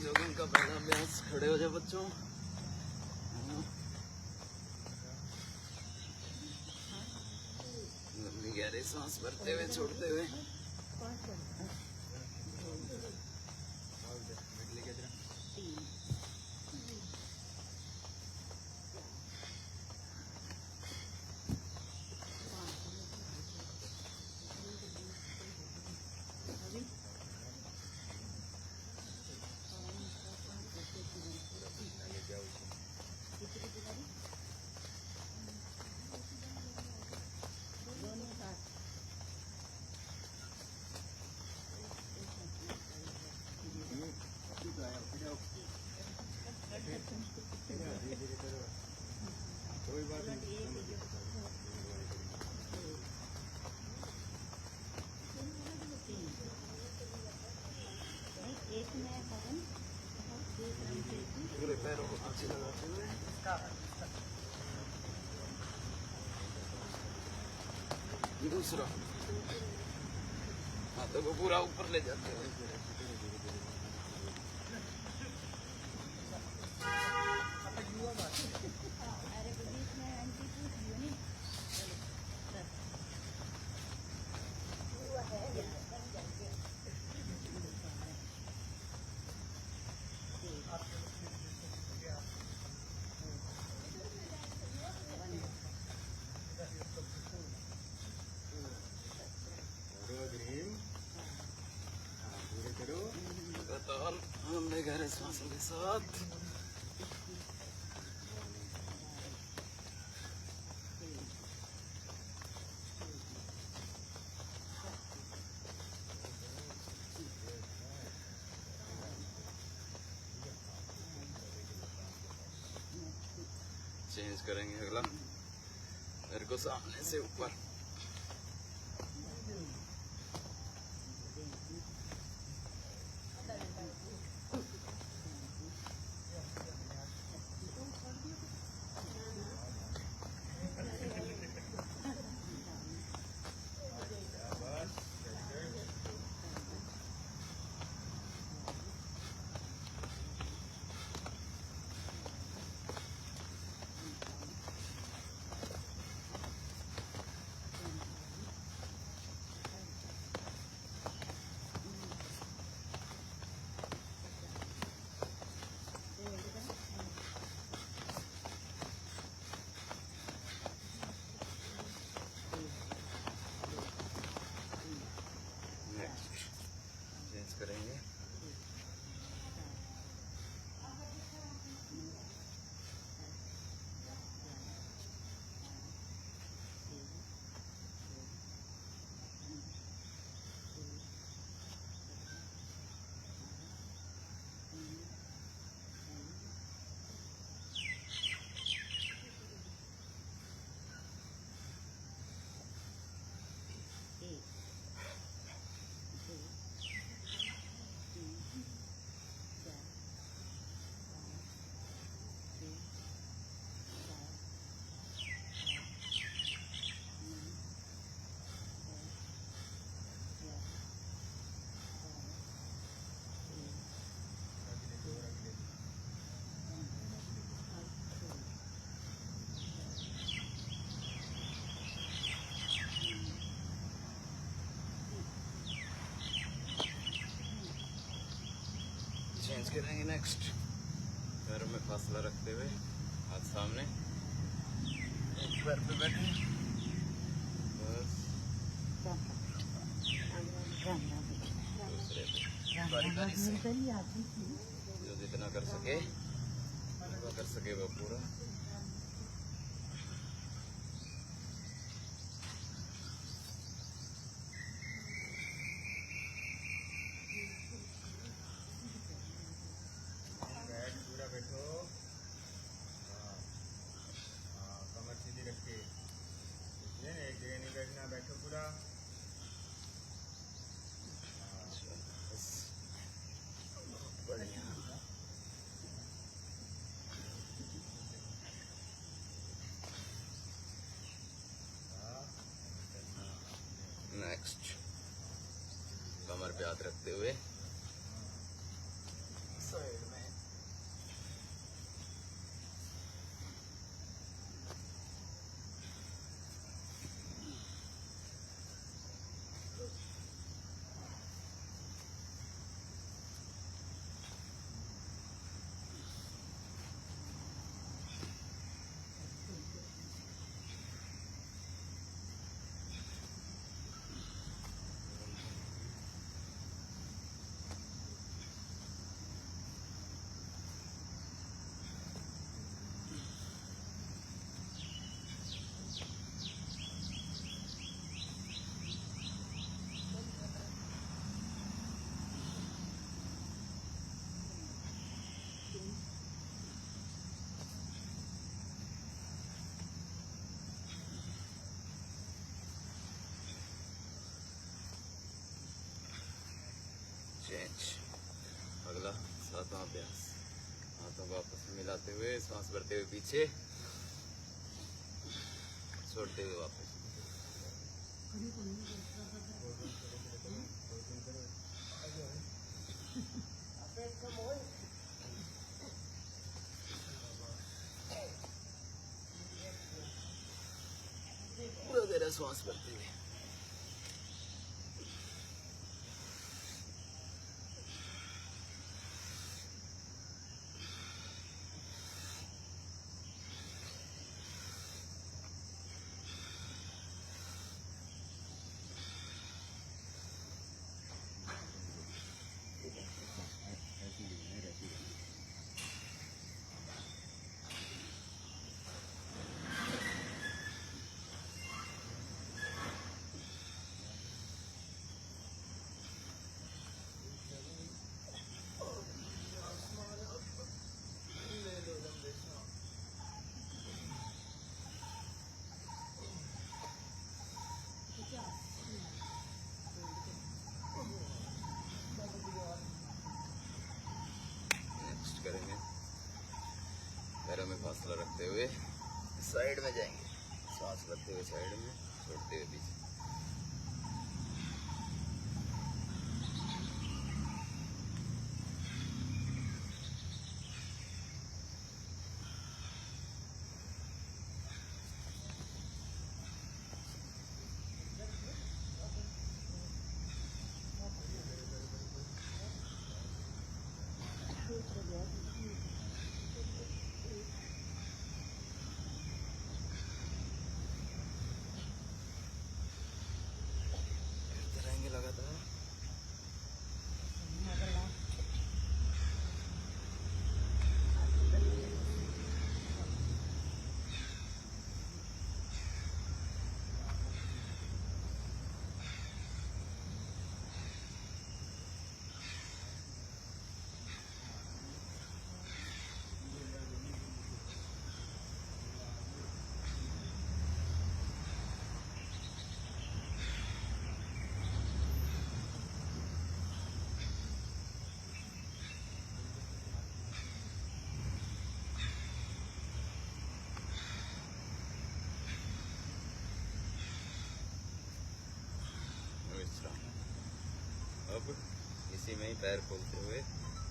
Jogging का पहला अभ्यास। खड़े हो जाओ बच्चों। लंबी गहरी सांस भरते हुए छोड़ते हुए। कोई बात नहीं। पूरे पैरों को पीछे लगाते हुए दूसरा हाथों को पूरा ऊपर ले जाते हुए। हमने गहरे सांसों के साथ चेंज करेंगे। अगला मेरे को सामने से ऊपर। चेंज करेंगे। चेंज करेंगे। नेक्स्ट पैरों में फासला रखते हुए हाथ सामने, एक पैर पे बैठे बस, दूसरे पे बारी बारी से जो जितना कर सके वो कर सके वो पूरा। बैठो। कमर सीधी रख के, एक जगह नहीं बैठना, बैठो पूरा। बढ़िया। नेक्स्ट कमर पे हाथ रखते हुए साइड अभ्यास। हाथों को आपस में मिलाते हुए सांस भरते हुए पीछे, छोड़ते हुए वापस। पूरा गहरा सांस भरते हुए। नेक्स्ट करेंगे पैरों में फासला रखते हुए साइड में जाएंगे, सांस भरते हुए साइड में, छोड़ते हुए पीछे। करते रहेंगे लगातार। विश्राम। अब इसी में ही पैर खोलते हुए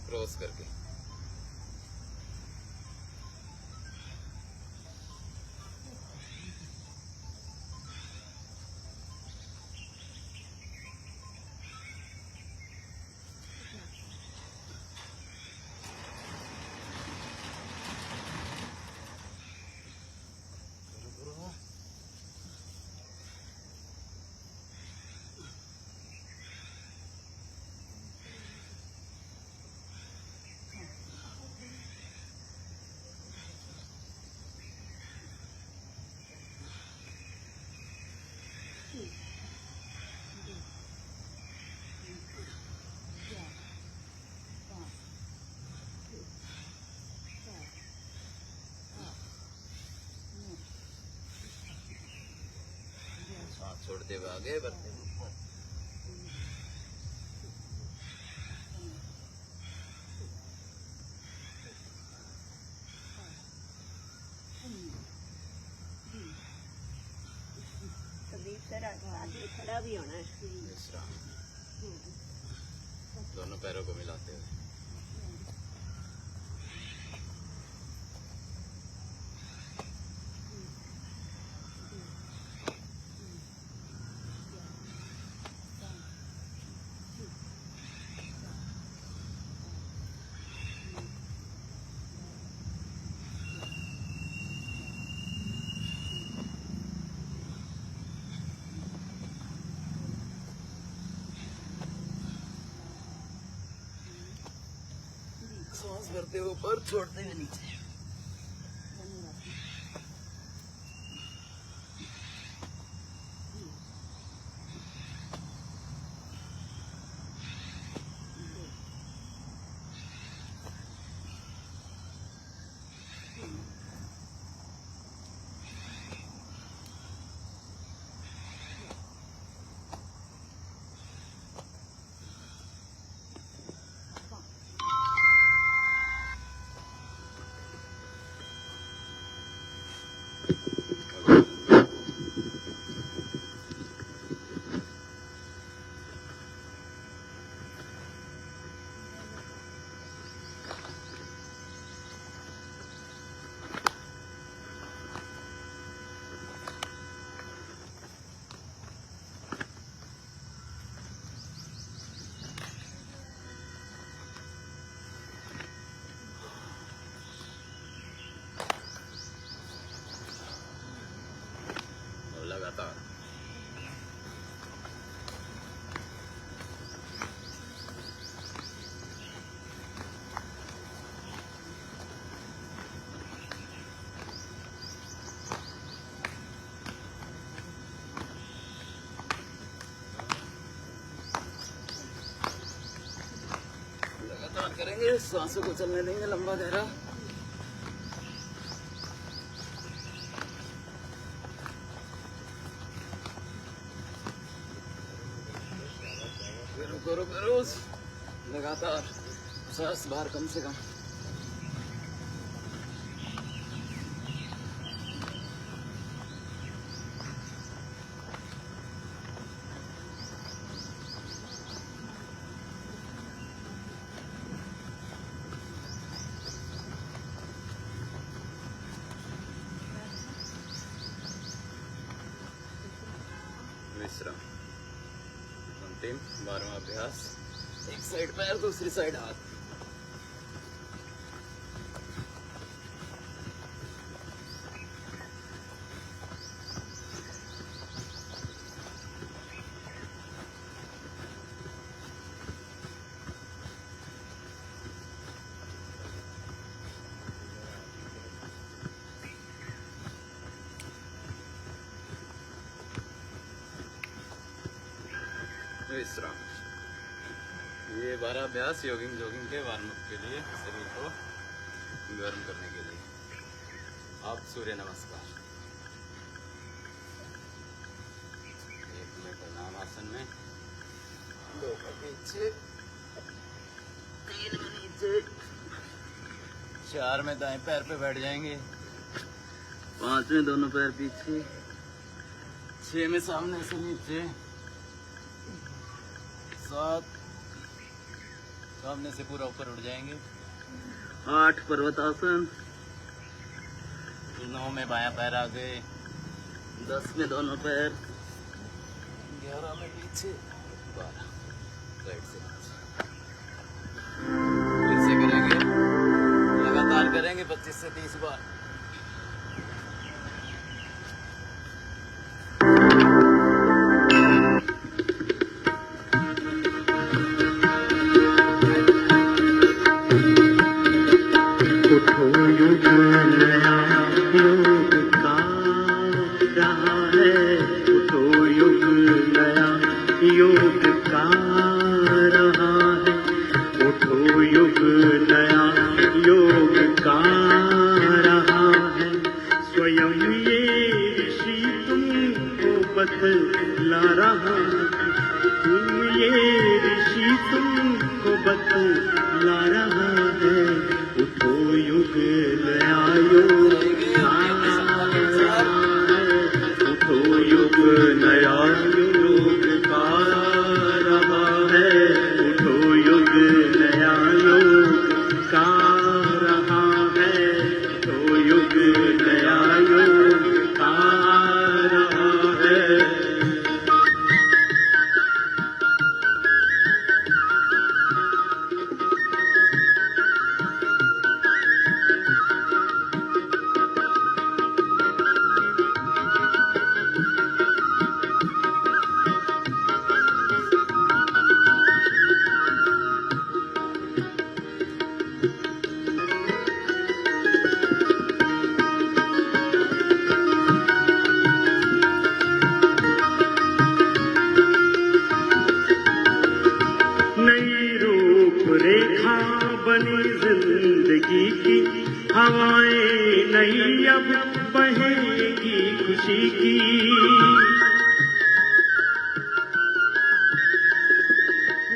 क्रॉस करके सांस छोड़ते हुए आगे बढ़ते हुए ऊपर। खड़ा भी होना है। विश्राम। दोनों पैरों को मिलाते हुए सांस भरते हुए ऊपर, छोड़ते हुए नीचे। लगातार करेंगे, सांसों को चलने देंगे लंबा गहरा। रुको रोज लगातार 50 बार कम से कम। विश्राम। अंतिम 12वां अभ्यास। एक साइड पैर, दूसरी साइड हाथ। विश्राम। ये 12 अभ्यास जॉगिंग के वार्म अप के लिए, शरीर को गर्म करने के लिए। आप सूर्य नमस्कार। 1 मिनट प्रणाम आसन में, 2 का पीछे, 3 में नीचे, 4 में दाएं पैर पे बैठ जाएंगे, 5 में दोनों पैर पीछे, 6 में सामने से नीचे, 7 सामने से पूरा ऊपर उठ जाएंगे, 8 पर्वतासन, 9 में बायां पैर आगे, 10 में दोनों पैर, 11 में पीछे, 12 साइड से फिर से करेंगे, लगातार करेंगे 25 से 30 बार। योग का रहा है, उठो युग नया योग का रहा है। स्वयं ये ऋषि तुमको बतला रहा है, ये ऋषि तुमको बतला रहा है। उठो युग नया योग का रहा है, उठो युग नया योग का रहा है, उठो युग नया योग का रहा है, उठो युग नया योग का रहा है। रेखा बनी जिंदगी की, हवाएं नई अब बहेगी खुशी की।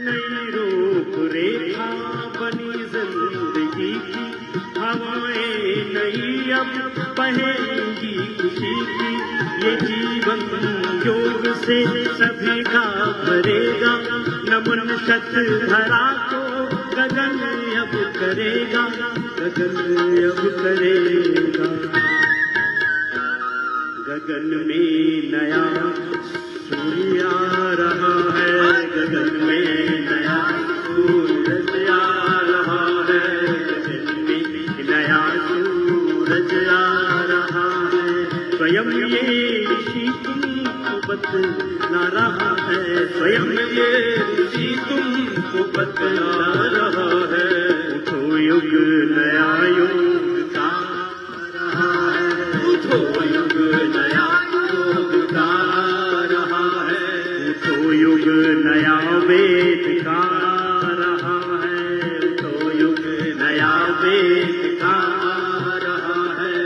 नई रूप रेखा बनी जिंदगी की, हवाएं नई नई अब बहेगी खुशी की, ये जीवन योग से सभी का भरेगा, नमन शत धरा को गगन अब करेगा, गगन अब करेगा। गगन में नया सूर्य आ रहा है, गगन में नया सूरज आ रहा है, गगन में नया सूरज आ रहा है। स्वयं ये ऋषि तुमको बतला रहा है, स्वयं ये ऋषि तुमको बतला रहा है। उठो युग नया योग का रहा है, उठो युग नया योग का रहा है, उठो युग नया वेद का रहा है, उठो युग नया वेद का रहा है।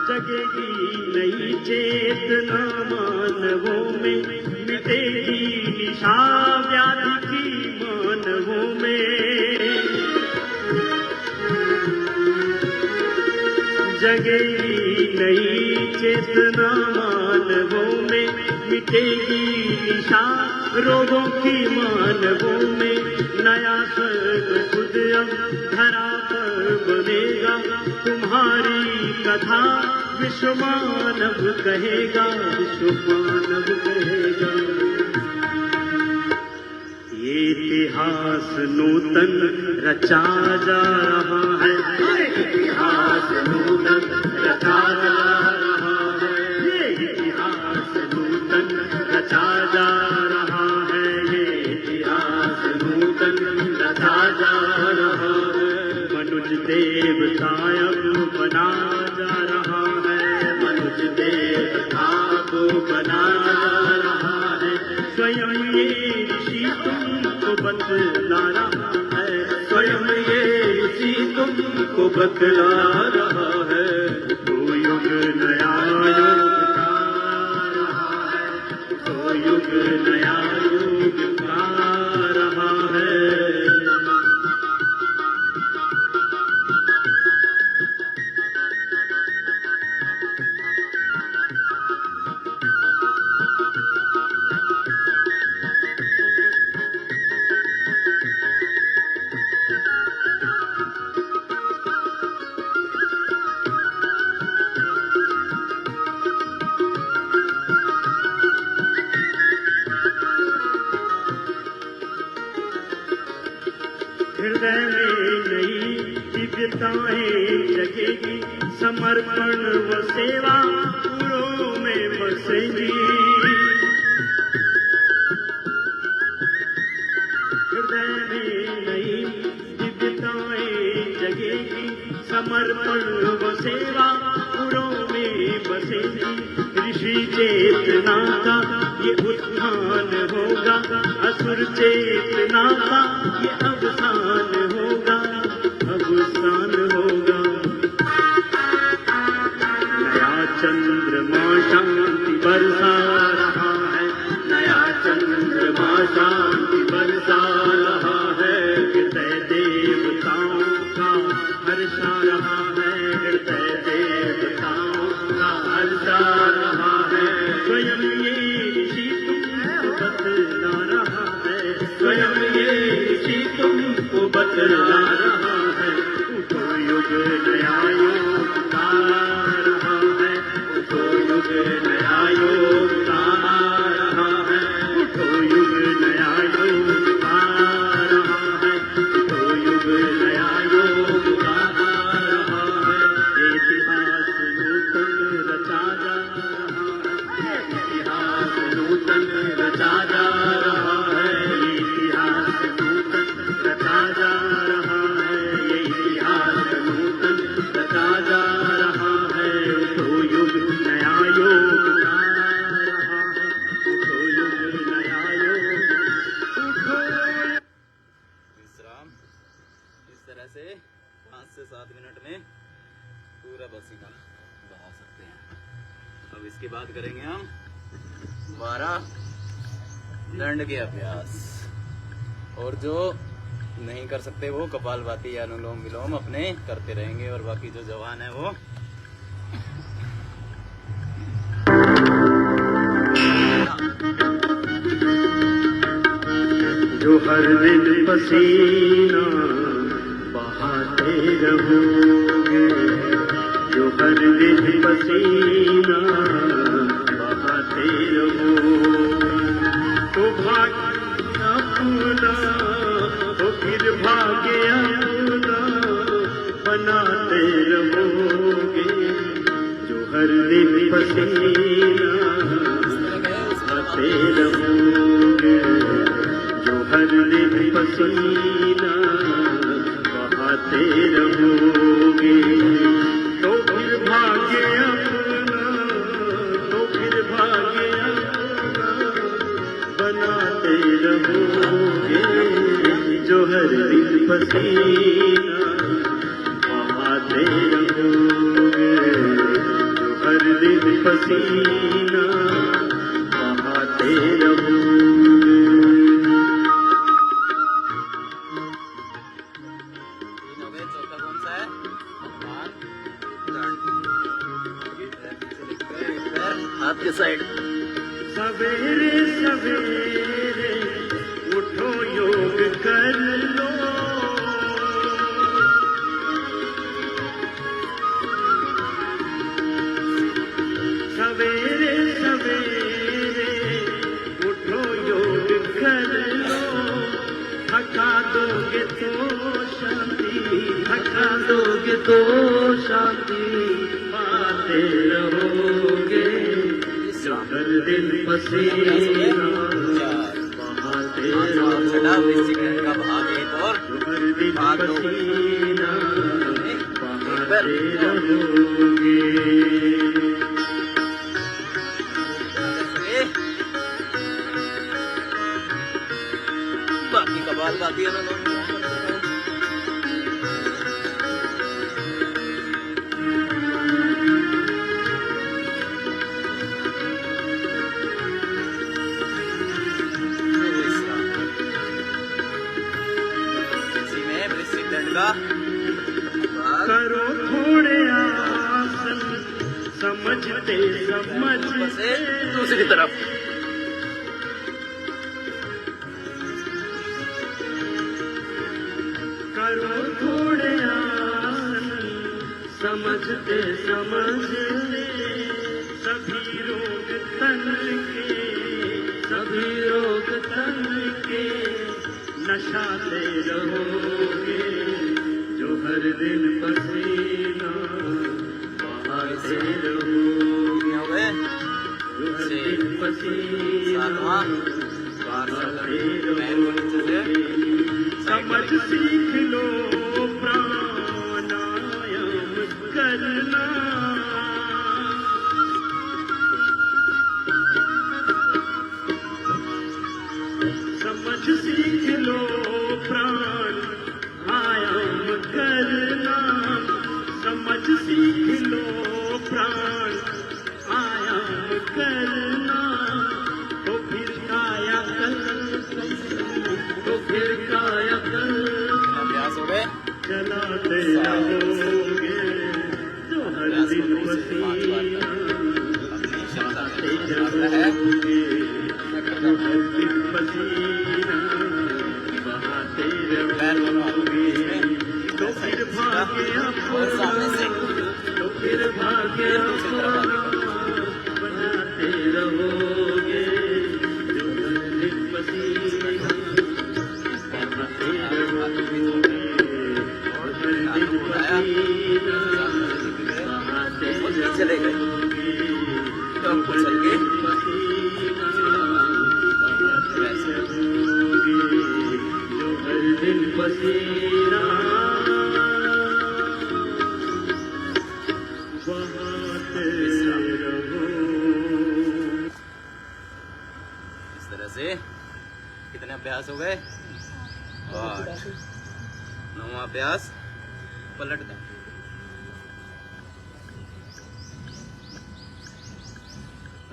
जगेगी नई चेतना मानवों में, मिटेगी निशा व्याधि की मानवों में। जगेगी नई चेतना मानवों में, मिटेगी निशा रोगों की मानवों में। नया स्वर्ग खुद अब धरा पर बनेगा, तुम्हारी कथा विश्व मानव कहेगा, विश्व मानव कहेगा। ये इतिहास नूतन रचा जा रहा है, इतिहास नूतन रचा जा रहा है, ये इतिहास नूतन रचा जा रहा है, ये इतिहास नूतन रचा जा रहा है। मनुज देवता अब बना जा रहा है, मनुज देवता को बना जा रहा है। स्वयं ये ऋषि तुमको बतला रहा है, स्वयं ये ऋषि तुमको बतला रहा है। तो युग नया योग का रहा है, तो युग नया योग का रहा है। हृदय में नई दिव्यताएं जगेगी, समर्पण व सेवा पुरों में बसेगी। हृदय में नई दिव्यताएं जगेगी, समर्पण व सेवा पुरों में बसेगी। ऋषि चेतना का ये उत्थान होगा, असुर चेतना का ये अवसान होगा, अवसान होगा। नया चंद्रमा शांति बरसा रहा है, नया चंद्रमा शांति बरसा रहा है। हृदय देवताओं का हर्षा रहा है, हृदय देवताओं का हर्षा रहा है। स्वयं ये ऋषि तुमको बतला रहा है, स्वयं ये अब इसकी बात करेंगे हम 12 दंड के अभ्यास। और जो नहीं कर सकते वो कपालभाति या अनुलोम विलोम अपने करते रहेंगे, और बाकी जो जवान है वो जो हर दिन पसीना बहाते रहोगे, जो हर दिन पसीना बहाते रहोगे, तो भाग्य अपना तो फिर भाग्य अपना बनाते रहोगे। जो हर दिन पसीना बहाते रहोगे, जो हर दिन पसीना बहाते रहोगे, तो फिर भाग्य अपना तो फिर भाग्य अपना बनाते रहोगे। जो हर दिन पसीना बहाते रहोगे, जो हर दिन पसीना बहाते रहोगे। चौथा कौन सा है? हाथ के साइड। सवेरे सवेरे उठो योग कर लो, सवेरे सवेरे उठो योग कर लो। थका दोगे तो शांति, थका दोगे तो शांति पाते रहोगे। जो हर दिन पसीना बहाते रहोगे, का भाग एक और जो हर दिन पसीना बहाते रहोगे। बाकी कपालभाति अनुलोम विलोम इसी में वृश्चिक दंड का करो थोड़े आसन समझते समझते, दूसरी तरफ करो थोड़े आसन समझते समझते। सभी रोग तन के, सभी रोग तन के नशाते रहोगे। जो हर दिन पसीना बहाते रहोगे, हो गए। जो हर दिन पसीना बहाते रहोगे। समझ सीख लो प्राणायाम करना, समझ सीख लो प्राणायाम करना, समझ सीख लो प्राणायाम करना। तो फिर कायाकल्प, तो फिर कायाकल्प अभ्यास हो गए। चलाते रहोगे। जो हर दिन पसीना बहाते रहोगे, जो हर दिन पसीना बहाते रहोगे, तो फिर भाग्य अपना तो फिर भाग्य अपना बनाते रहोगे। जो हर दिन पसीना बहाते रहोगे, और हर दिन पसीना बहाते चले गए रहोगे। तो हम चल के पसीना बहाते रहोगे, जो हर दिन पसीना बहाते रहो। इस तरह से कितने अभ्यास हो गए? 8। 9वां अभ्यास पलट दें।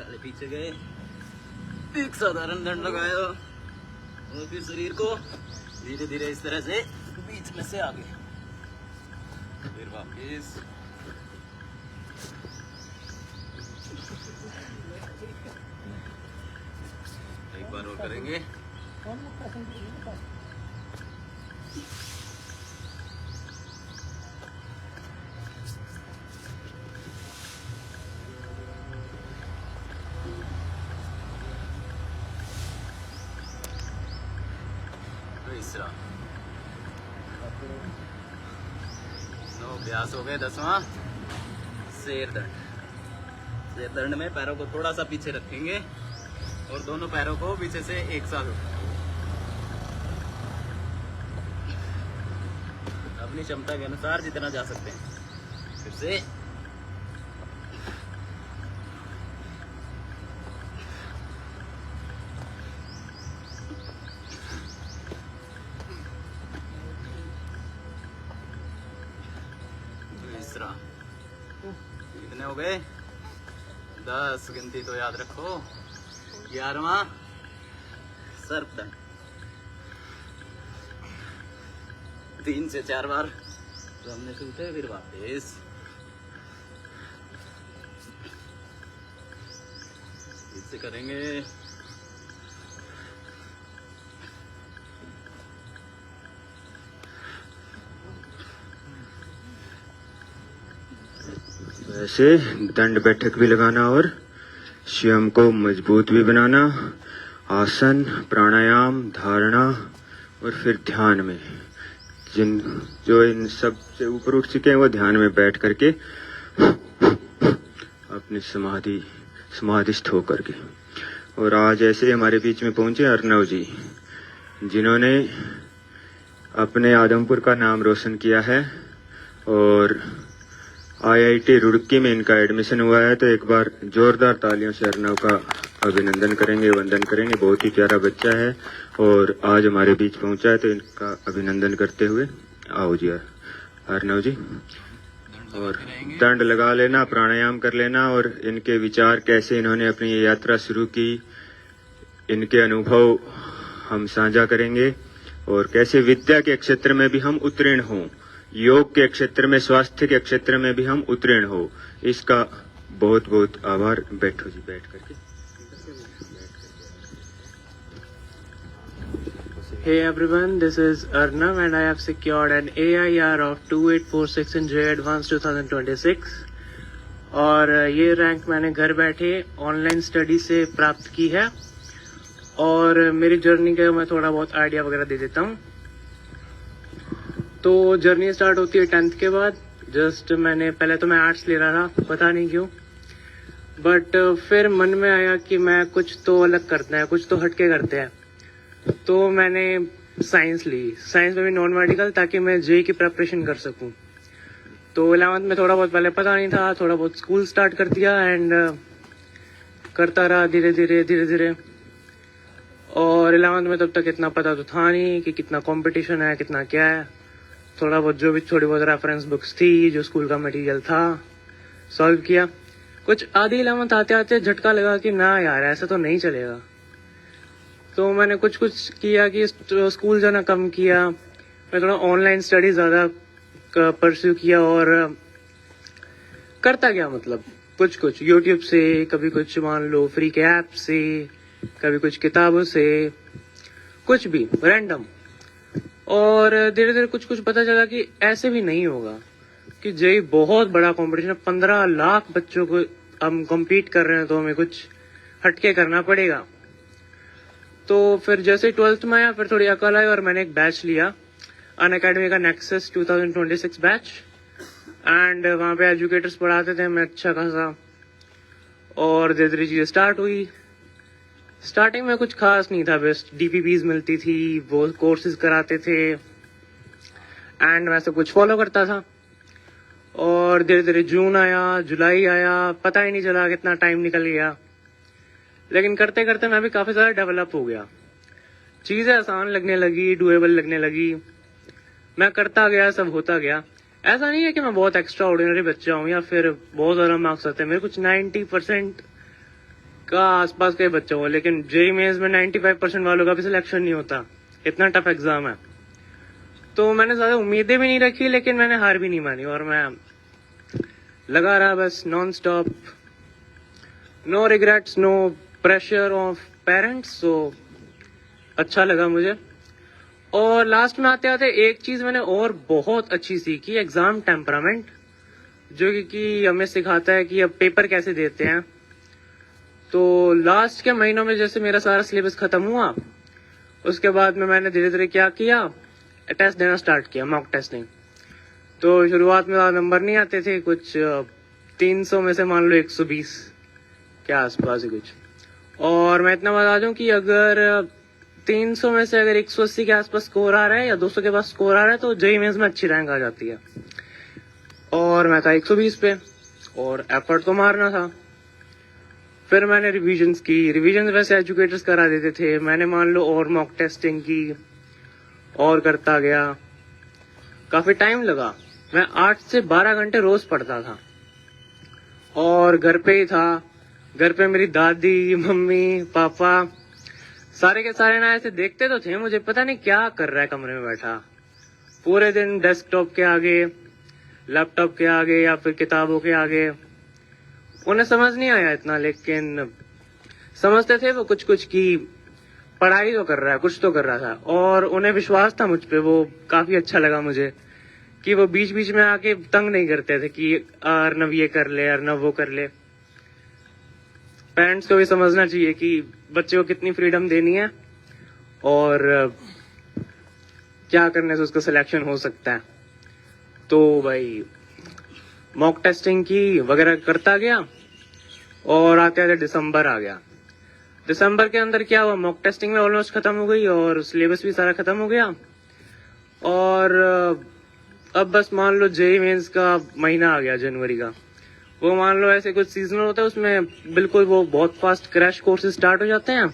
पहले पीछे गए, एक साधारण दंड लगाया और फिर शरीर को धीरे धीरे इस तरह से बीच में से आगे, फिर वापिस एक बार और करेंगे। तीसरा अभ्यास हो गए। 10वां शेर दंड। शेर दंड में पैरों को थोड़ा सा पीछे रखेंगे और दोनों पैरों को पीछे से एक साथ अपनी क्षमता के अनुसार जितना जा सकते हैं। फिर से तीसरा। कितने हो गए? 10 गिनती तो याद रखो। 11वां सर्प दंड। 3 से 4 बार सामने से उठे, फिर वापस इससे करेंगे। वैसे दंड बैठक भी लगाना और स्वयं को मजबूत भी बनाना। आसन, प्राणायाम, धारणा और फिर ध्यान में जो इन सब से ऊपर उठ चुके हैं वो ध्यान में बैठ करके अपनी समाधिस्थ होकर के। और आज ऐसे हमारे बीच में पहुंचे अर्नव जी, जिन्होंने अपने आदमपुर का नाम रोशन किया है और IIT रुड़की में इनका एडमिशन हुआ है। तो एक बार जोरदार तालियों से अर्नव का अभिनंदन करेंगे, वंदन करेंगे। बहुत ही प्यारा बच्चा है और आज हमारे बीच पहुंचा है, तो इनका अभिनंदन करते हुए आओ जी अर्नव जी। और दंड लगा लेना, प्राणायाम कर लेना और इनके विचार कैसे इन्होंने अपनी ये यात्रा शुरू की, इनके अनुभव हम साझा करेंगे और कैसे विद्या के क्षेत्र में भी हम उत्तीर्ण हों, योग के क्षेत्र में, स्वास्थ्य के क्षेत्र में भी हम उत्तीर्ण हो। इसका बहुत बहुत आभार। बैठो जी, बैठ करके। Hey everyone, this is Arnav and I have secured an AIR of 2846 in JEE Advanced 2026 और ये रैंक मैंने घर बैठे ऑनलाइन स्टडी से प्राप्त की है। और मेरी जर्नी का मैं थोड़ा बहुत आइडिया वगैरह दे देता हूँ। तो जर्नी स्टार्ट होती है 10th के बाद। जस्ट पहले तो मैं आर्ट्स ले रहा था, पता नहीं क्यों, बट फिर मन में आया कि मैं कुछ तो अलग करते हैं, कुछ तो हटके करते हैं। तो मैंने साइंस ली। साइंस में भी नॉन मेडिकल, ताकि मैं जेईई की प्रिपरेशन कर सकूं। तो 11th में थोड़ा बहुत पहले पता नहीं था, थोड़ा बहुत स्कूल स्टार्ट कर दिया एंड करता रहा धीरे धीरे। और 11th में तब तक इतना पता तो था नहीं कि कितना कंपटीशन है, कितना क्या है। थोड़ा बहुत जो भी थोड़ी बहुत रेफरेंस बुक्स थी, जो स्कूल का मटेरियल था, सॉल्व किया। कुछ आधी 11th आते आते झटका लगा कि ना यार ऐसा तो नहीं चलेगा। तो मैंने कुछ किया कि स्कूल जाना कम किया, मैं थोड़ा ऑनलाइन स्टडी ज़्यादा परस्यू किया और करता गया। मतलब कुछ यूट्यूब से, कभी कुछ मान लो फ्री के ऐप से, कभी कुछ किताबों से, कुछ भी रैंडम। और धीरे धीरे कुछ पता चला कि ऐसे भी नहीं होगा, कि जेईई बहुत बड़ा कंपटीशन है। 15 लाख बच्चों को हम compete कर रहे हैं, तो हमें कुछ हटके करना पड़ेगा। तो फिर जैसे 12th में आया, फिर थोड़ी अकल आई और मैंने एक बैच लिया, अनअकैडमी का नेक्सस 2026 बैच। एंड वहाँ पे एजुकेटर्स पढ़ाते थे मैं अच्छा खासा, और धीरे धीरे चीज़ें स्टार्ट हुई। स्टार्टिंग में कुछ खास नहीं था, बस DPPs मिलती थी, वो कोर्सेज कराते थे एंड मैं सब कुछ फॉलो करता था। और धीरे धीरे जून आया, जुलाई आया, पता ही नहीं चला कितना टाइम निकल गया। लेकिन करते करते मैं भी काफ़ी ज़्यादा डेवलप हो गया, चीज़ें आसान लगने लगी, डुएबल लगने लगी। मैं करता गया, सब होता गया। ऐसा नहीं है कि मैं बहुत एक्स्ट्रा ऑर्डिनरी बच्चा हूँ या फिर बहुत ज़्यादा मार्क्स आते हैं। मेरे कुछ 90% का आसपास के बच्चों को, लेकिन जेई मेंस में 95% वालों का भी सिलेक्शन नहीं होता, इतना टफ एग्जाम है। तो मैंने ज्यादा उम्मीदें भी नहीं रखी, लेकिन मैंने हार भी नहीं मानी और मैं लगा रहा बस nonstop, no regrets, no pressure of parents. So अच्छा लगा मुझे। और लास्ट में आते आते एक चीज मैंने और बहुत अच्छी सीखी, एग्जाम टेम्परामेंट, जो कि हमें सिखाता है कि अब पेपर कैसे देते हैं। तो लास्ट के महीनों में जैसे मेरा सारा सिलेबस खत्म हुआ, उसके बाद में मैंने धीरे धीरे क्या किया, टेस्ट देना स्टार्ट किया, मॉक टेस्टिंग। तो शुरुआत में नंबर नहीं आते थे, कुछ 300 में से मान लो 120 के आसपास ही कुछ। और मैं इतना बता दूं कि अगर 300 में से अगर 180 के आसपास स्कोर आ रहा है या 200 के पास स्कोर आ रहा है तो जेईई मेंस में अच्छी रैंक आ जाती है। और मैं था 120 पे और एफर्ट तो मारना था। फिर मैंने रिविजन्स की, रिविजन वैसे एजुकेटर्स करा देते थे, मैंने मान लो और मॉक टेस्टिंग की और करता गया। काफी टाइम लगा, मैं 8 से 12 घंटे रोज पढ़ता था और घर पे ही था। घर पे मेरी दादी, मम्मी, पापा सारे के सारे ना ऐसे देखते तो थे मुझे, पता नहीं क्या कर रहा है कमरे में बैठा पूरे दिन डेस्कटॉप के आगे, लैपटॉप के आगे या फिर किताबों के आगे। उन्हें समझ नहीं आया इतना, लेकिन समझते थे वो कुछ कुछ की पढ़ाई तो कर रहा है, कुछ तो कर रहा था। और उन्हें विश्वास था मुझ पे, वो काफी अच्छा लगा मुझे कि वो बीच बीच में आके तंग नहीं करते थे कि अर्नव ये कर ले, अर्नव वो कर ले। पेरेंट्स को भी समझना चाहिए कि बच्चे को कितनी फ्रीडम देनी है और क्या करने से उसका सिलेक्शन हो सकता है। तो भाई मॉक टेस्टिंग की वगैरह करता गया और आते आते दिसंबर आ गया। दिसंबर के अंदर क्या हुआ, मॉक टेस्टिंग में ऑलमोस्ट खत्म हो गई और सिलेबस भी सारा खत्म हो गया। और अब बस मान लो जेईई मेंस का महीना आ गया, जनवरी का। वो मान लो ऐसे कुछ सीजनल होता है, उसमें बिल्कुल वो बहुत फास्ट क्रैश कोर्सेज स्टार्ट हो जाते हैं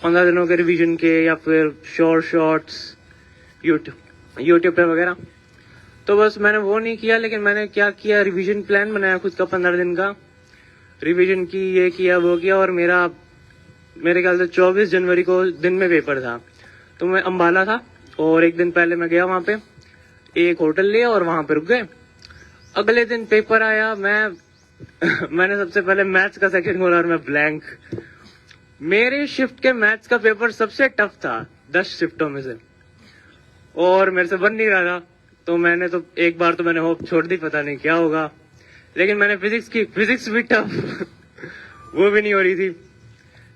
15 दिनों के रिवीजन के, या फिर शॉर्ट्स यूट्यूब पे वगैरह। तो बस मैंने वो नहीं किया, लेकिन मैंने क्या किया, रिवीजन प्लान बनाया खुद का 15 दिन का, रिवीजन की, ये किया वो किया। और मेरे ख्याल से 24 जनवरी को दिन में पेपर था, तो मैं अम्बाला था और एक दिन पहले मैं गया वहां पे, एक होटल लिया और वहां पे रुक गए। अगले दिन पेपर आया, मैंने सबसे पहले मैथ्स का सेक्शन खोला और मैं ब्लैंक। मेरे शिफ्ट के मैथ्स का पेपर सबसे टफ था 10 शिफ्टों में से, और मेरे से बन नहीं रहा था। तो मैंने तो एक बार तो मैंने होप छोड़ दी, पता नहीं क्या होगा। लेकिन मैंने फिजिक्स की, फिजिक्स भी टफ वो भी नहीं हो रही थी।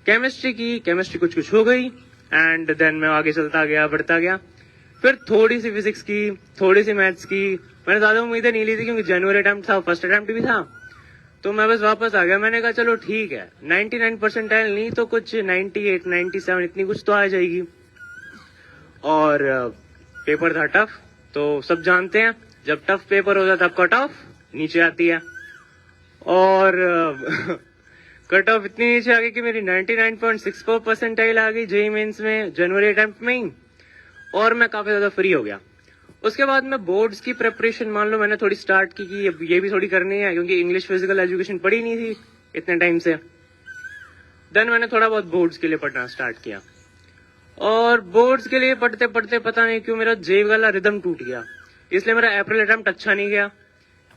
केमिस्ट्री की, केमिस्ट्री कुछ कुछ हो गई। एंड देन मैं आगे चलता गया, बढ़ता गया। फिर थोड़ी सी फिजिक्स की, थोड़ी सी मैथ्स की। मैंने ज्यादा उम्मीदें नहीं ली थी क्योंकि जनवरी अटेम्प्ट था, फर्स्ट अटेम्प्ट भी था। तो मैं बस वापस आ गया। मैंने कहा चलो ठीक है, 99 परसेंटाइल नहीं तो कुछ 98, 97 इतनी कुछ तो आ जाएगी। और पेपर था टफ, तो सब जानते हैं जब टफ पेपर हो जाता है तब कट ऑफ नीचे आती है। और कट ऑफ इतनी नीचे आ गई कि मेरी 99.64 परसेंटाइल आ गई जेईई मेंस में, जनवरी अटेम्प्ट में ही। और मैं काफी ज्यादा फ्री हो गया। उसके बाद में बोर्ड्स की प्रिपरेशन मान लो मैंने थोड़ी स्टार्ट की कि अब ये भी थोड़ी करनी है, क्योंकि इंग्लिश फिजिकल एजुकेशन पढ़ी नहीं थी इतने टाइम से। देन मैंने थोड़ा बहुत बोर्ड्स के लिए पढ़ना स्टार्ट किया। और बोर्ड्स के लिए पढ़ते पढ़ते पता नहीं क्यों मेरा जेईई वाला रिदम टूट गया, इसलिए मेरा अप्रैल अटेम्प्ट अच्छा नहीं गया।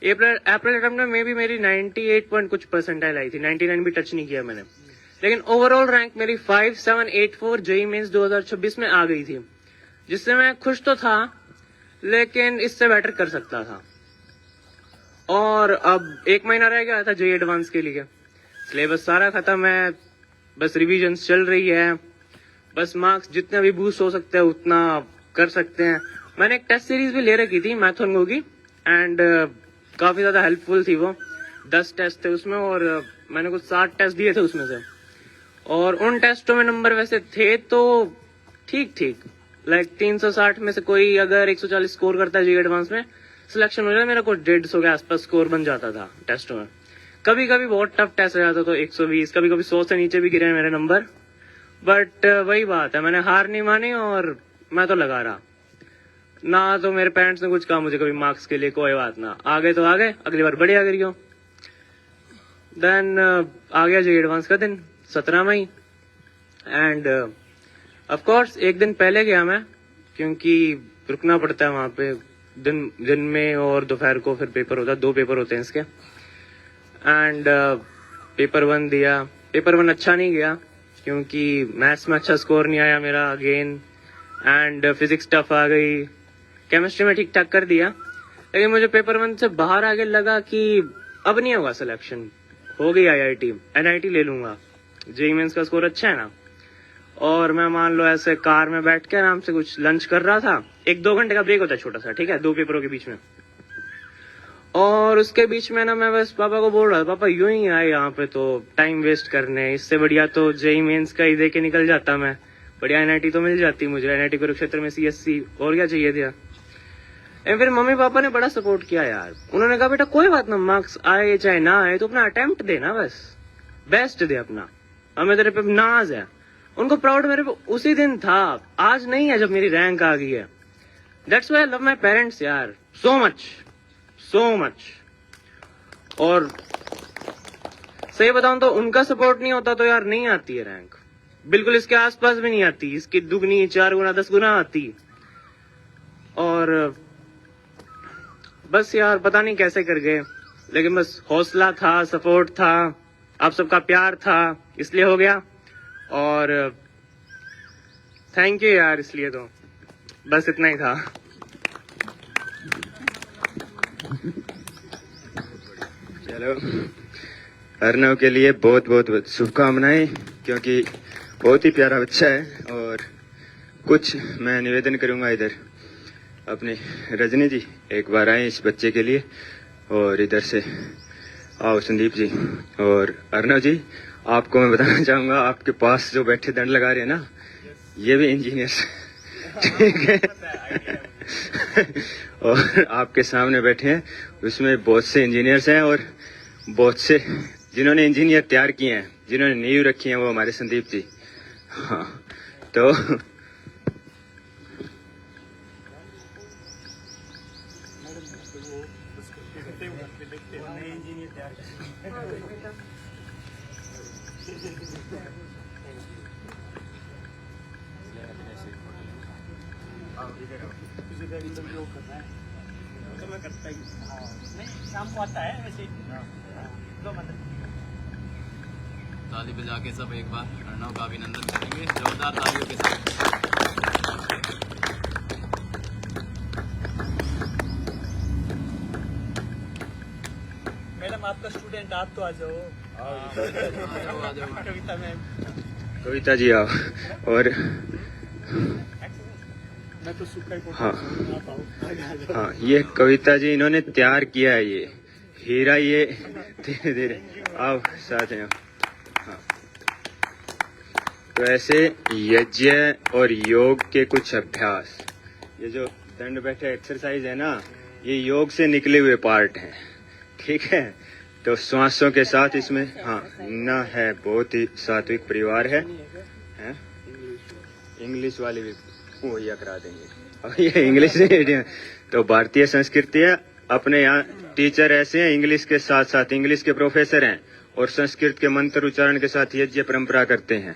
अप्रैल अटेम्प्ट में भी मेरी 98 पॉइंट कुछ परसेंटाइल आई थी, 99 भी टच नहीं किया मैंने। लेकिन ओवरऑल रैंक मेरी 5784 जेईई मेंस 2026 में आ गई थी, जिससे मैं खुश तो था, लेकिन इससे बेटर कर सकता था। और अब 1 महीना रह गया था जेईई एडवांस के लिए, सिलेबस सारा खत्म है, बस रिविजन्स चल रही है, बस मार्क्स जितने भी बूस्ट हो सकते हैं उतना कर सकते हैं। मैंने एक टेस्ट सीरीज भी ले रखी थी मैथोंगो की, एंड काफी ज्यादा हेल्पफुल थी वो। 10 टेस्ट थे उसमें और मैंने कुछ 60 टेस्ट दिए थे उसमें से। और उन टेस्टों में नंबर वैसे थे तो ठीक ठीक, लाइक 360 में से कोई अगर 140 स्कोर करता है जेईई एडवांस में, सिलेक्शन हो जाए, मेरा कुछ 150 के आसपास स्कोर बन जाता था टेस्टों में। कभी कभी बहुत टफ टेस्ट हो जाता तो 120, कभी कभी 100 से नीचे भी गिरे मेरे नंबर। बट वही बात है, मैंने हार नहीं मानी और मैं तो लगा रहा ना। तो मेरे पेरेंट्स ने कुछ कहा मुझे कभी मार्क्स के लिए, कोई बात ना, आ गए तो आ गए, अगली बार बढ़िया करियो। देन आ गया जेईई एडवांस का दिन, 17 मई। एंड ऑफ कोर्स एक दिन पहले गया मैं, क्योंकि रुकना पड़ता है वहाँ पे दिन में और दोपहर को फिर पेपर होता है, 2 पेपर होते हैं इसके। एंड पेपर 1 दिया। पेपर 1 अच्छा नहीं गया क्योंकि मैथ्स में अच्छा स्कोर नहीं आया मेरा अगेन, एंड फिजिक्स टफ आ गई। केमिस्ट्री में ठीक ठाक कर दिया, लेकिन मुझे पेपर 1 से बाहर आगे लगा कि अब नहीं होगा सिलेक्शन, हो गई IIT, NIT ले लूंगा, जेईई मेंस का स्कोर अच्छा है ना। और मैं मान लो ऐसे कार में बैठ के आराम से कुछ लंच कर रहा था, 1-2 घंटे का ब्रेक होता है छोटा सा, ठीक है, 2 पेपरों के बीच में। और उसके बीच में ना मैं बस पापा को बोल रहा था, पापा यूं ही आए यहाँ पे तो टाइम वेस्ट करने, इससे बढ़िया तो जेईई मेंस का ही दे के निकल जाता मैं, बढ़िया NIT तो मिल जाती मुझे, NIT कुरुक्षेत्र में CSC, और क्या चाहिए था। एंड फिर मम्मी पापा ने बड़ा सपोर्ट किया यार, उन्होंने कहा बेटा कोई बात ना, मार्क्स आए चाहे ना आए तो अपना अटेम्प्ट देना, बस बेस्ट दे अपना, हमें तेरे पे नाज है। उनको प्राउड मेरे पे उसी दिन था, आज नहीं है जब मेरी रैंक आ गई है। That's why I love my parents यार, सो मच। और सही बताऊं तो उनका सपोर्ट नहीं होता तो यार नहीं आती है रैंक, बिल्कुल इसके आसपास भी नहीं आती, इसकी दुगनी 4 गुना 10 गुना आती। और बस यार पता नहीं कैसे कर गए, लेकिन बस हौसला था, सपोर्ट था, आप सबका प्यार था, इसलिए हो गया। और थैंक यू यार, इसलिए तो बस इतना ही था। चलो, अर्नव के लिए बहुत बहुत शुभकामनाएं, क्योंकि बहुत ही प्यारा बच्चा है। और कुछ मैं निवेदन करूंगा इधर, अपने रजनी जी एक बार आए इस बच्चे के लिए, और इधर से आओ संदीप जी और अर्नव जी। आपको मैं बताना चाहूंगा, आपके पास जो बैठे दंड लगा रहे हैं ना, ये भी इंजीनियर्स, ठीक है। और आपके सामने बैठे हैं, उसमें बहुत से इंजीनियर्स हैं, और बहुत से जिन्होंने इंजीनियर तैयार किए हैं, जिन्होंने नींव रखी है, वो हमारे संदीप जी। हाँ, तो ताली बजा के सब एक बार अर्नव का अभिनंदन करेंगे जोरदार तालियों के साथ। मैडम आपका स्टूडेंट, आप तो आ जाओ। आ जाओ। कविता मैम, कविता जी आओ। और मैं तो सुखा ही हाँ हाँ, ये कविता जी इन्होंने तैयार किया है, ये हीरा, ये धीरे धीरे आओ साथ हैं। हाँ, तो ऐसे यज्ञ और योग के कुछ अभ्यास, ये जो दंड बैठे एक्सरसाइज है ना, ये योग से निकले हुए पार्ट हैं, ठीक है। तो श्वासों के साथ इसमें हाँ ना है, बहुत ही सात्विक परिवार है। इंग्लिश वाले भी मुहैया करा देंगे, और ये इंग्लिश नहीं, तो भारतीय संस्कृति है। अपने यहाँ टीचर ऐसे हैं, इंग्लिश के साथ साथ इंग्लिश के प्रोफेसर हैं, और संस्कृत के मंत्र उच्चारण के साथ यज्ञ परंपरा करते हैं।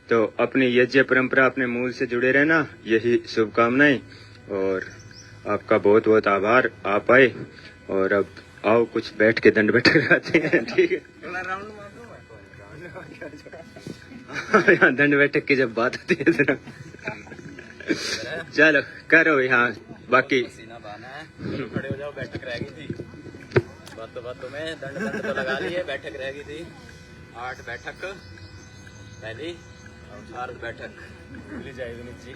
तो अपनी यज्ञ परंपरा, अपने मूल से जुड़े रहना, यही शुभकामनाएं। और आपका बहुत बहुत आभार, आप आए। और अब आओ कुछ बैठ के दंड बैठक कराते हैं, ठीक है। यहाँ दंड बैठक की जब बात होती है तो चलो करो यहाँ, बाकी पसीना बहाना है, चलो खड़े हो जाओ, बैठक रह गई थी। बातों में दंड तो लगा लिए, बैठक रह गई थी। 8 बैठक पहली, अर्ध बैठक भूली जाएगी नीचे,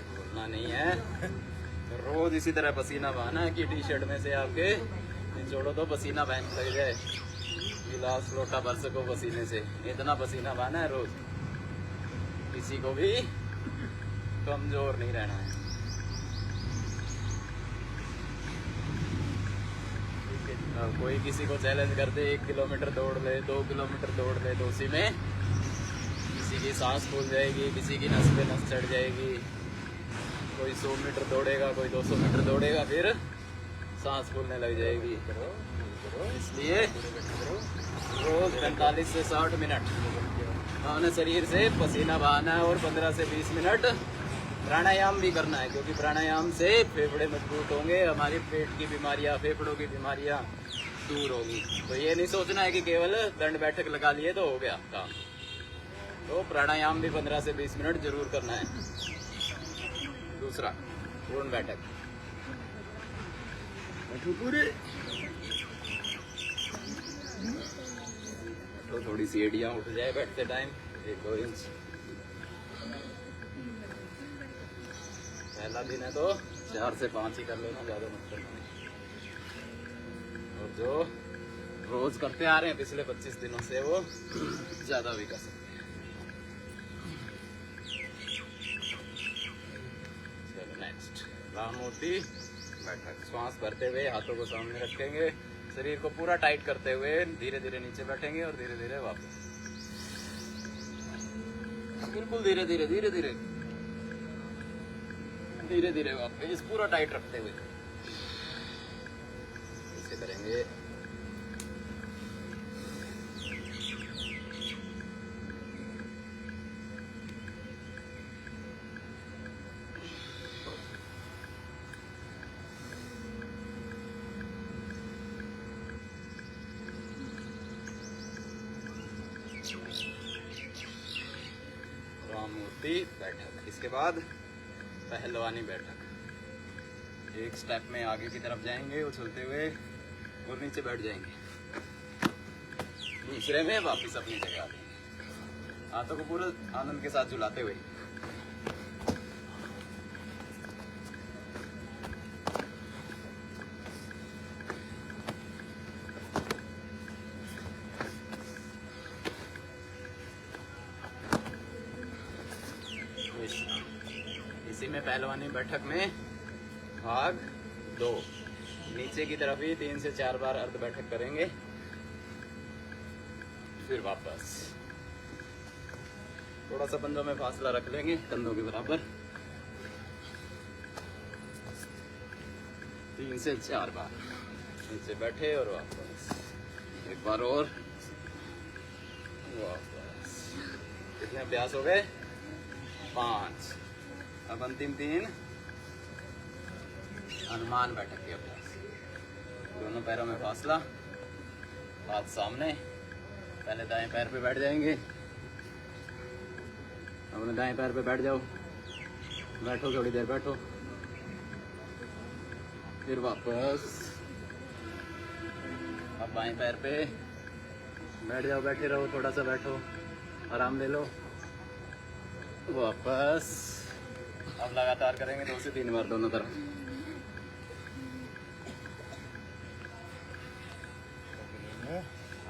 बोलना नहीं है। तो रोज इसी तरह पसीना बहाना है कि टी-शर्ट में से आपके निचोड़ो तो पसीना बहन लग जाए, गिलास लोटा भर सको पसीने से, इतना पसीना बहाना है रोज। किसी को भी कमजोर नहीं रहना है। कोई किसी को चैलेंज कर दे 1 किलोमीटर दौड़ ले, 2 किलोमीटर दौड़ ले, तो उसी में किसी की सांस फूल जाएगी, किसी की नस पे नस चढ़ जाएगी। कोई 100 मीटर दौड़ेगा, कोई 200 मीटर दौड़ेगा, फिर सांस फूलने लग जाएगी। इसलिए रोज 45 से 60 मिनट अपने शरीर से पसीना बहाना है और 15 से 20 मिनट प्राणायाम भी करना है, क्योंकि प्राणायाम से फेफड़े मजबूत होंगे, हमारी पेट की बीमारियां, फेफड़ों की बीमारियां दूर होगी। तो ये नहीं सोचना है कि केवल दंड बैठक लगा लिए तो हो गया काम। तो प्राणायाम भी 15 से 20 मिनट जरूर करना है। दूसरा पूर्ण बैठक, पूरे तो थोड़ी सी एड़ियां उठ जाए बैठते टाइम 1-2 इंच। पहला दिन है तो 4 से 5 ही कर लेना, ज्यादा मत करना। और जो रोज करते आ रहे हैं पिछले 25 दिनों से वो ज्यादा भी कर सकते हैं। चलो नेक्स्ट, राममूर्ति बैठक। श्वास भरते हुए हाथों को सामने रखेंगे, शरीर को पूरा टाइट करते हुए धीरे धीरे नीचे बैठेंगे और धीरे धीरे वापस, बिल्कुल धीरे धीरे धीरे धीरे धीरे धीरे वापस, पूरा टाइट रखते हुए इसे करेंगे। राममूर्ति बैठक। इसके बाद पहलवानी बैठक। एक स्टेप में आगे की तरफ जाएंगे उछलते हुए और नीचे बैठ जाएंगे, दूसरे में वापस अपनी जगह आ जाएंगे, हाथों को पूरा आनंद के साथ झुलाते हुए। इसी में पहलवानी बैठक में भाग 2, नीचे की तरफ ही 3 से 4 बार अर्ध बैठक करेंगे, फिर वापस थोड़ा सा पंजों में फासला रख लेंगे कंधों के बराबर, 3 से 4 बार नीचे बैठे और वापस, एक बार और वापस। कितने अभ्यास हो गए? 5। अब अंतिम 3 हनुमान बैठक के अभ्यास। दोनों पैरों में फासला, हाथ सामने, पहले दाएं पैर पे बैठ जाएंगे, अपने दाएं पैर पे बैठ जाओ, बैठो थोड़ी देर बैठो, फिर वापस अब बाएं पैर पे बैठ जाओ, बैठे रहो, थोड़ा सा बैठो, आराम ले लो, वापस। अब लगातार करेंगे 2 से 3 बार दोनों तरफ।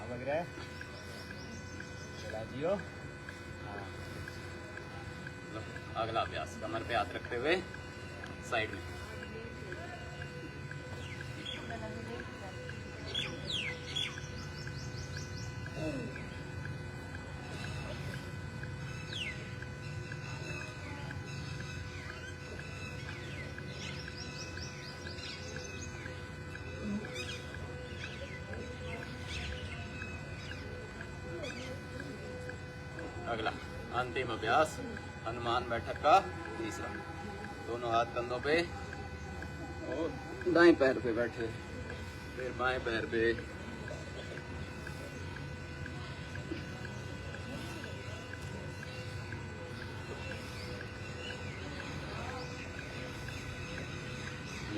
लग रहा है चला जियो। अगला अभ्यास, कमर पे हाथ रखते हुए साइड में, अगला अंतिम अभ्यास हनुमान बैठक का तीसरा। दोनों हाथ कंधों पे और दाएं पैर पे बैठे, फिर बाएं पैर पे,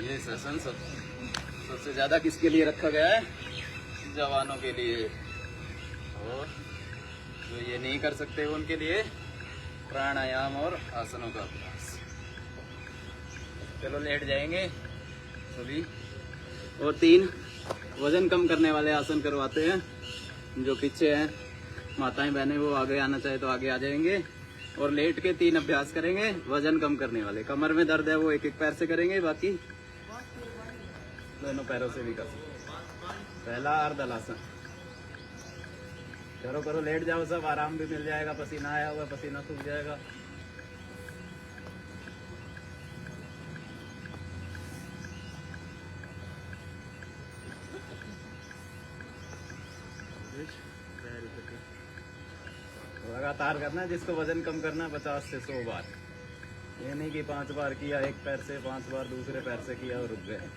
ये सेशन सबसे ज्यादा किसके लिए रखा गया है? जवानों के लिए, और जो ये नहीं कर सकते उनके लिए प्राणायाम और आसनों का अभ्यास। चलो लेट जाएंगे सभी, और 3 वजन कम करने वाले आसन करवाते हैं। जो पीछे हैं माताएं बहनें वो आगे आना चाहे तो आगे आ जाएंगे, और लेट के 3 अभ्यास करेंगे वजन कम करने वाले। कमर में दर्द है वो एक पैर से करेंगे, बाकी दोनों पैरों से भी कर सकते। पहला अर्धलासन, करो करो, लेट जाओ सब, आराम भी मिल जाएगा, पसीना आया हुआ पसीना सूख जाएगा। लगातार करना है। जिसको वजन कम करना है 50 से 100 बार। ये नहीं कि 5 बार किया एक पैर से, 5 बार दूसरे पैर से किया और रुक गए।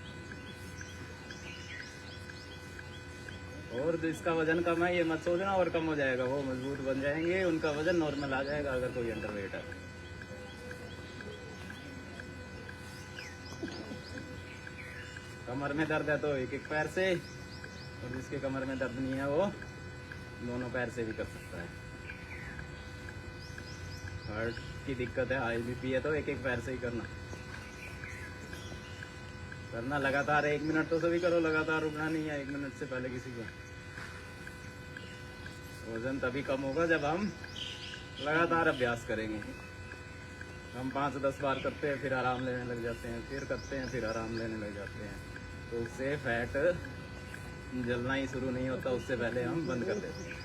और जिसका वजन कम है ये मत सोचना और कम हो जाएगा, वो मजबूत बन जाएंगे, उनका वजन नॉर्मल आ जाएगा अगर कोई अंडरवेट है। कमर में दर्द है तो एक एक पैर से, और जिसके कमर में दर्द नहीं है वो दोनों पैर से भी कर सकता है। हार्ट की दिक्कत है, हाई बीपी है तो एक एक पैर से ही करना लगातार। 1 मिनट तो सभी करो लगातार, रुकना नहीं है 1 मिनट से पहले किसी को। वजन तभी कम होगा जब हम लगातार अभ्यास करेंगे। हम 5-10 बार करते हैं फिर आराम लेने लग जाते हैं, फिर करते हैं फिर आराम लेने लग जाते हैं, तो उससे फैट जलना ही शुरू नहीं होता, उससे पहले हम बंद कर देते हैं।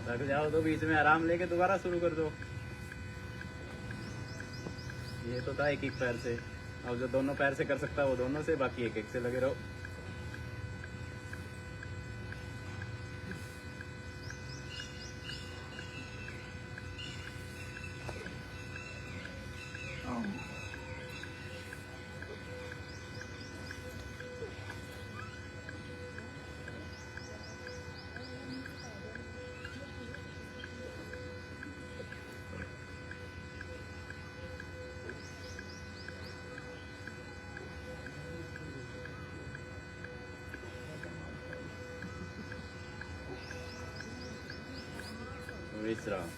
थक जाओ तो बीच में आराम लेके दोबारा शुरू कर दो। ये तो था एक एक पैर से, अब जो दोनों पैर से कर सकता है वो दोनों से, बाकी एक एक से लगे रहो। विश्राम।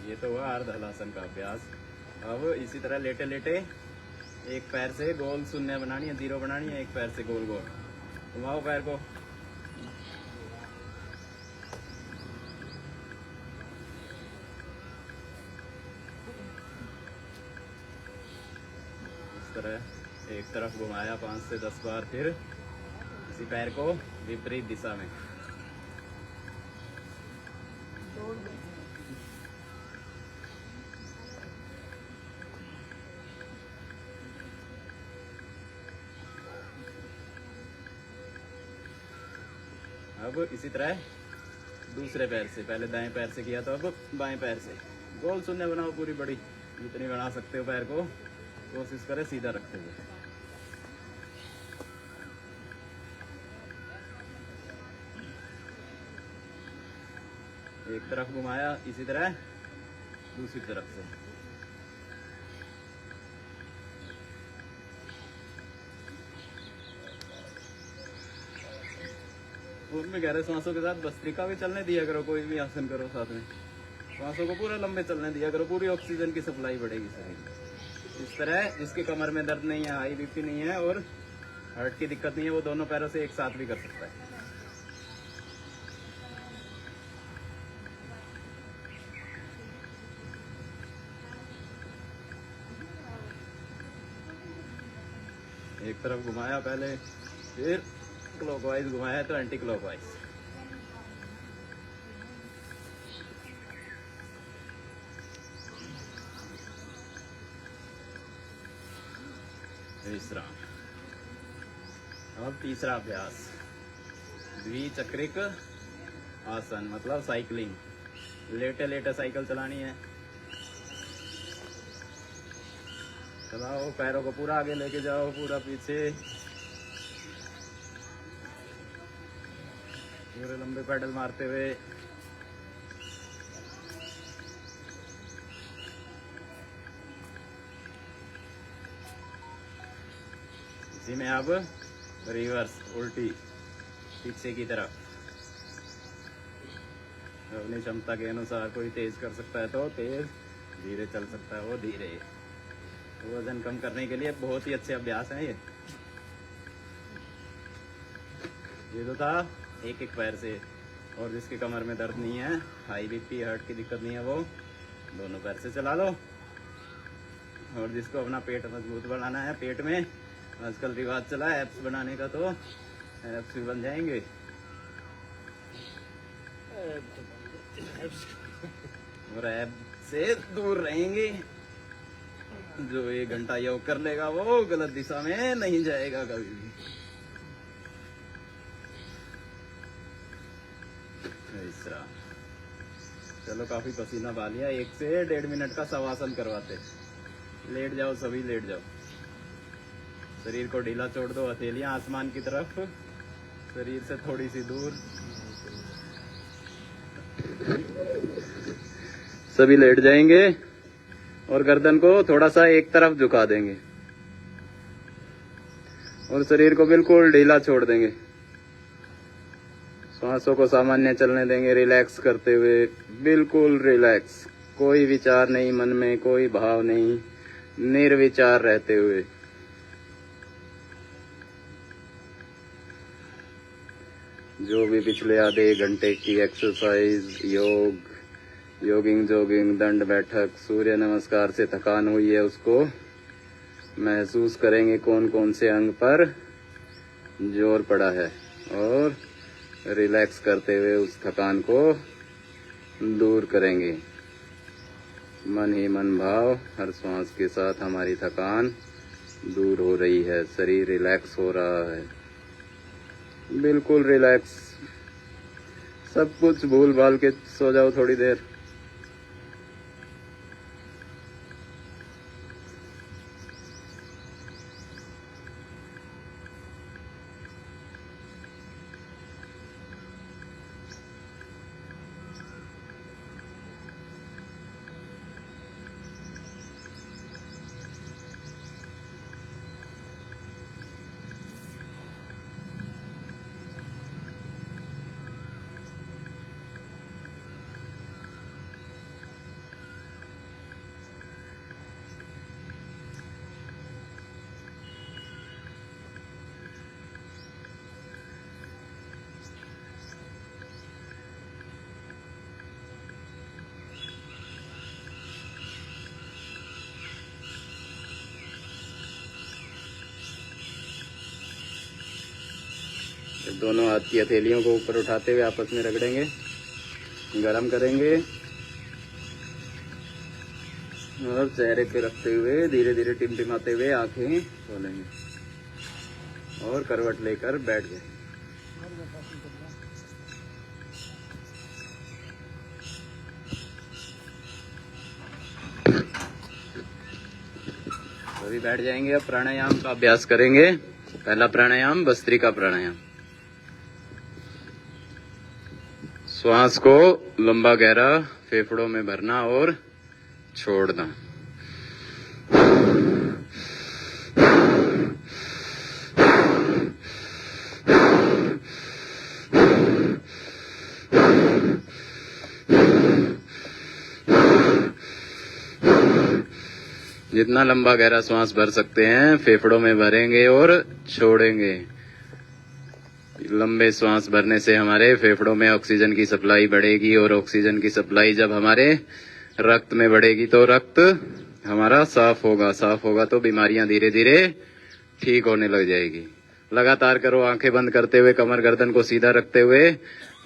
ये तो हुआ अर्ध हलासन का अभ्यास। अब इसी तरह लेटे लेटे एक पैर से गोल शून्य बनानी है, 0 बनानी है, एक पैर से गोल गोल घुमाओ पैर को। इस तरह एक तरफ घुमाया 5 से 10 बार, फिर इसी पैर को विपरीत दिशा में। अब इसी तरह दूसरे पैर से, पहले दाएं पैर से किया तो अब बाएं पैर से गोल शून्य बनाओ पूरी बड़ी, जितनी बना सकते हो पैर को कोशिश करें सीधा रखते हुए। एक तरफ घुमाया, इसी तरह दूसरी तरफ से। उसमें गहरे सांसों के साथ भस्त्रिका भी चलने दिया करो, कोई भी आसन करो साथ में सांसों को पूरा लंबे चलने दिया करो, पूरी ऑक्सीजन की सप्लाई बढ़ेगी शरीर में। इस तरह जिसके कमर में दर्द नहीं है, हाई बीपी नहीं है और हार्ट की दिक्कत नहीं है, वो दोनों पैरों से एक साथ भी कर सकता है। एक तरफ घुमाया पहले, फिर क्लॉकवाइज घुमाया तो एंटी क्लॉकवाइज। विश्राम। अब तीसरा अभ्यास द्विचक्रिक आसन, मतलब साइकिलिंग। लेटे लेटे साइकिल चलानी है। चलाओ, पैरों को पूरा आगे लेके जाओ, पूरा पीछे, पूरे लंबे पैडल मारते हुए। इसी में अब रिवर्स, उल्टी पीछे की तरफ। अपनी क्षमता के अनुसार कोई तेज कर सकता है तो तेज, धीरे चल सकता है वो धीरे। वजन कम करने के लिए बहुत ही अच्छे अभ्यास हैं ये तो था एक एक पैर से। और जिसके कमर में दर्द नहीं है, हाई बीपी हार्ट की दिक्कत नहीं है, वो दोनों पैर से चला लो। और जिसको अपना पेट मजबूत बनाना है, पेट में आजकल रिवाज चला है एप्स बनाने का, तो एप्स भी बन जाएंगे। और ऐप से दूर रहेंगे। जो 1 घंटा योग कर लेगा वो गलत दिशा में नहीं जाएगा कभी भी। इस तरह। चलो काफी पसीना बहा लिया। 1 से 1.5 मिनट का शवासन करवाते। लेट जाओ सभी, लेट जाओ। शरीर को ढीला छोड़ दो, हथेलियां आसमान की तरफ, शरीर से थोड़ी सी दूर। सभी लेट जाएंगे और गर्दन को थोड़ा सा एक तरफ झुका देंगे और शरीर को बिल्कुल ढीला छोड़ देंगे। सांसों को सामान्य चलने देंगे, रिलैक्स करते हुए, बिल्कुल रिलैक्स। कोई विचार नहीं मन में, कोई भाव नहीं, निर्विचार रहते हुए। जो भी पिछले आधे घंटे की एक्सरसाइज, योग, योगिंग, जोगिंग, दंड बैठक, सूर्य नमस्कार से थकान हुई है, उसको महसूस करेंगे कौन कौन से अंग पर जोर पड़ा है और रिलैक्स करते हुए उस थकान को दूर करेंगे। मन ही मन भाव, हर श्वास के साथ हमारी थकान दूर हो रही है, शरीर रिलैक्स हो रहा है, बिल्कुल रिलैक्स। सब कुछ भूल भाल के सो जाओ थोड़ी देर। दोनों हाथ की हथेलियों को ऊपर उठाते हुए आपस में रगड़ेंगे, गरम करेंगे और चेहरे पे रखते हुए धीरे धीरे टिमटिमाते हुए आंखें खोलेंगे और करवट लेकर बैठ गए। अभी बैठ जाएंगे। अब प्राणायाम का अभ्यास करेंगे। पहला प्राणायाम भस्त्रिका प्राणायाम। श्वास को लंबा गहरा फेफड़ों में भरना और छोड़ना। जितना लंबा गहरा श्वास भर सकते हैं फेफड़ों में भरेंगे और छोड़ेंगे। लंबे श्वास भरने से हमारे फेफड़ों में ऑक्सीजन की सप्लाई बढ़ेगी और ऑक्सीजन की सप्लाई जब हमारे रक्त में बढ़ेगी तो रक्त हमारा साफ होगा। साफ होगा तो बीमारियां धीरे धीरे ठीक होने लग जाएगी। लगातार करो, आंखें बंद करते हुए, कमर गर्दन को सीधा रखते हुए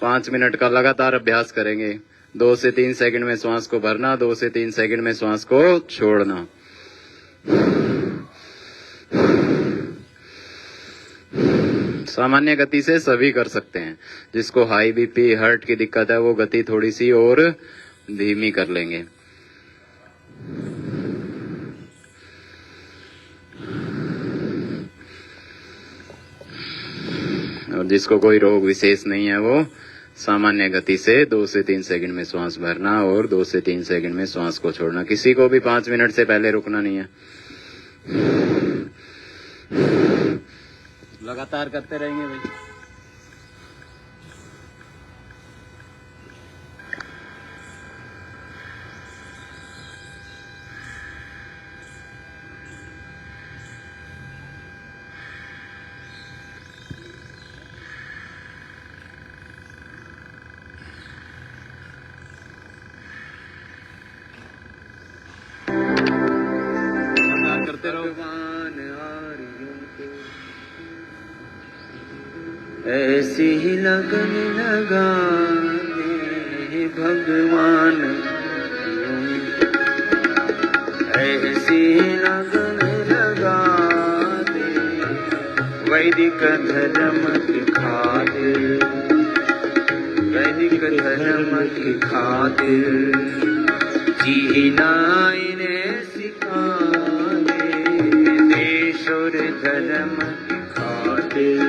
5 मिनट का लगातार अभ्यास करेंगे। 2 से 3 सेकंड में श्वास को भरना, 2 से 3 सेकंड में श्वास को छोड़ना। सामान्य गति से सभी कर सकते हैं। जिसको हाई बीपी, हार्ट की दिक्कत है वो गति थोड़ी सी और धीमी कर लेंगे। और जिसको कोई रोग विशेष नहीं है वो सामान्य गति से 2 से 3 सेकंड में श्वास भरना और 2 से 3 सेकंड में श्वास को छोड़ना। किसी को भी 5 मिनट से पहले रुकना नहीं है। लगातार करते रहेंगे भाई। करते रहो। ऐसी ही लगन लगाए भगवान, ऐसी लगन लगा दे, वैदिक धर्म की खातिर, वैदिक धर्म की खातिर जीना इन्हें सिखा दे, देश और धर्म की खातिर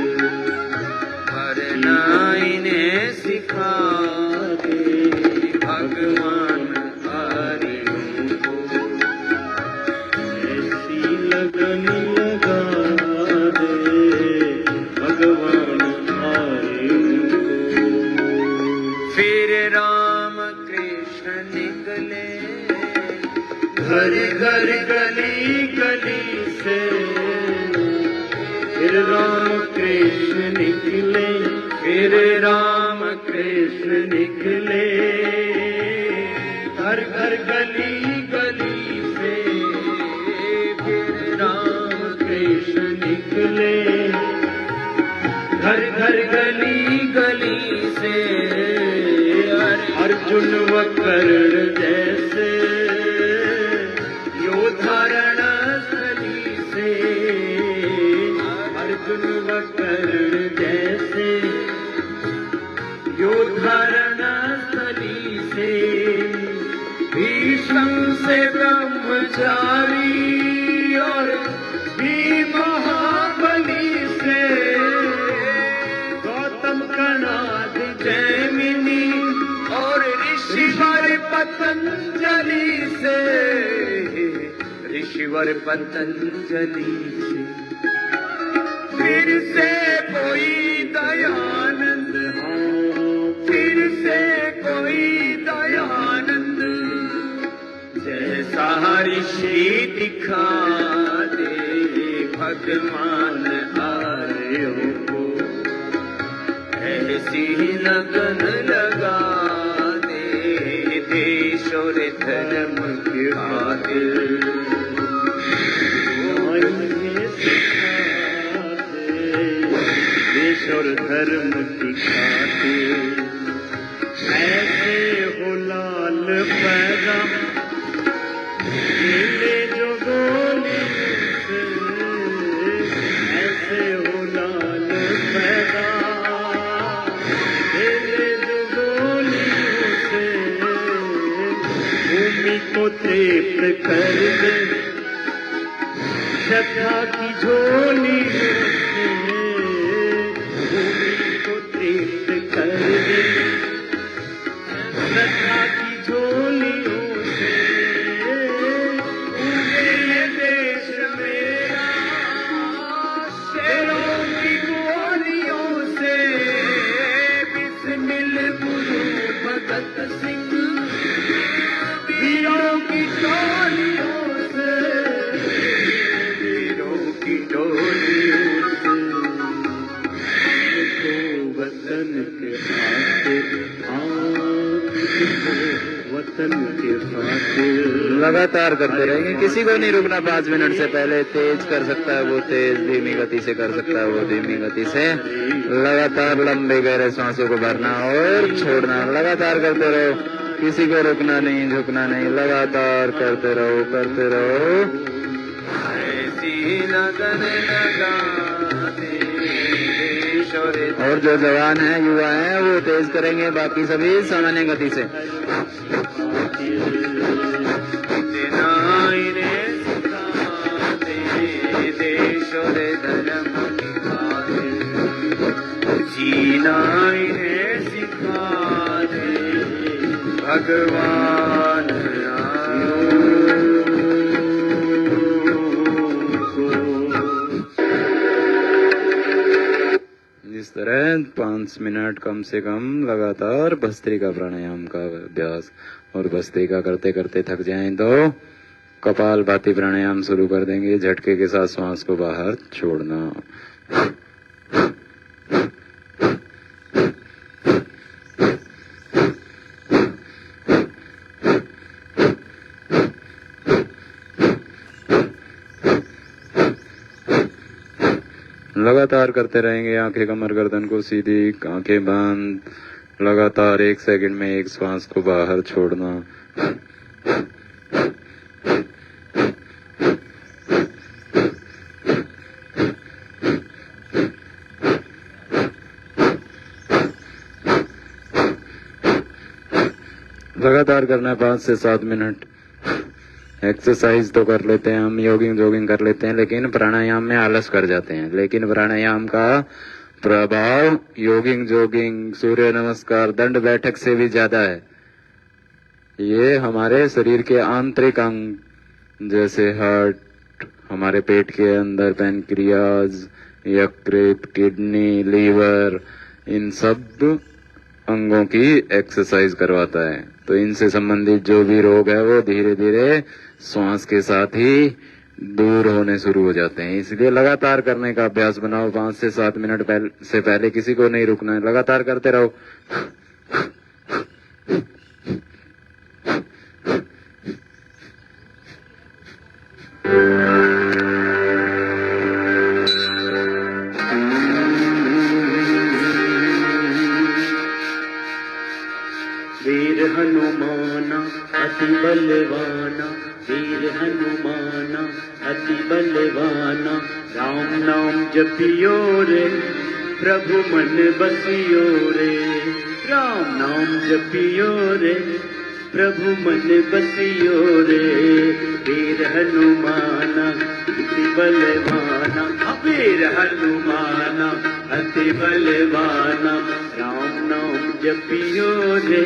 मरना इन्हें सिखा दे, भगवान आर्यों को ऐसी लगन लगा दे, भगवान आर्यों को। फिर राम कृष्ण निकले घर घर गली गली से, फिर राम कृष्ण निकले, फिर राम कृष्ण निकले घर घर गली गली से, फिर राम कृष्ण निकले घर घर गली गली से, अर्जुन व कर्ण जैसे योद्धा रणस्थली से, अर्जुन व कर्ण जैसे योद्धा रणस्थली से, भीष्म से ब्रह्मचारी और भीम महाबली से, गौतम कणाद जैमिनी और ऋषिवर पतंजलि से, ऋषिवर पतंजलि से, फिर से कोई दयानंद, फिर से कोई दयानंद जैसा ऋषि दिखा दे, भगवान आर्यों को ऐसी लगन लगा दे, देश और धर्म की खातिर देश और धर्म की खातिर। ऐसे हो लाल पैदा खेले जो गोलियों से, ऐसे हो लाल पैदा खेले जो गोलियों से, भूमि को तृप्त कर दे श्रद्धा की झोलियों से, भूमि को तृप्त कर दे श्रद्धा की झोलियों से, उगे ये देश मेरा शेरों की गोलियों से, बिस्मिल गुरु भगत सिंह वीरों की टोलियों से, वीरों की टोलियों से, तो वतन के खातिर, वतन के खातिर लगातार करते रहेंगे, किसी को नहीं रुकना। 5 मिनट से पहले तेज कर सकता है वो तेज, धीमी गति से कर सकता है वो धीमी गति से, लगातार लंबे गहरे सांसों को भरना और छोड़ना, लगातार करते रहो, किसी को रुकना नहीं, झुकना नहीं, लगातार करते रहो, करते रहो। ऐसी लगन लगा दे, और जो जवान है, युवा है, वो तेज करेंगे, बाकी सभी सामान्य गति से। देश और धर्म की खातिर जीना इन्हें सिखा दे, भगवान इस तरह 5 मिनट कम से कम लगातार भस्त्रिका प्राणायाम का अभ्यास, और भस्त्रिका करते करते थक जाएं तो कपालभाति प्राणायाम शुरू कर देंगे, झटके के साथ श्वास को बाहर छोड़ना। लगातार करते रहेंगे, आंखें कमर गर्दन को सीधी, आंखें बंद, लगातार 1 सेकंड में एक श्वास को बाहर छोड़ना। लगातार करना है 5 से 7 मिनट। एक्सरसाइज तो कर लेते हैं हम, जॉगिंग कर लेते हैं, लेकिन प्राणायाम में आलस कर जाते हैं। लेकिन प्राणायाम का प्रभाव जॉगिंग, सूर्य नमस्कार, दंड बैठक से भी ज्यादा है। ये हमारे शरीर के आंतरिक अंग जैसे हार्ट, हमारे पेट के अंदर पैनक्रियाज, यकृत, किडनी, लीवर, इन सब अंगों की एक्सरसाइज करवाता है। तो इनसे संबंधित जो भी रोग है वो धीरे धीरे श्वास के साथ ही दूर होने शुरू हो जाते हैं। इसलिए लगातार करने का अभ्यास बनाओ। 5 से 7 मिनट से पहले किसी को नहीं रुकना है, लगातार करते रहो। वीर हनुमाना अति बलवाना, वीर हनुमाना अति बलवाना, राम नाम जपियो रे प्रभु मन बसियो रे, राम नाम जपियो रे प्रभु मन बसियो रे, वीर हनुमाना अति बलवाना, वीर हनुमाना अति बलवाना, राम नाम जपियो रे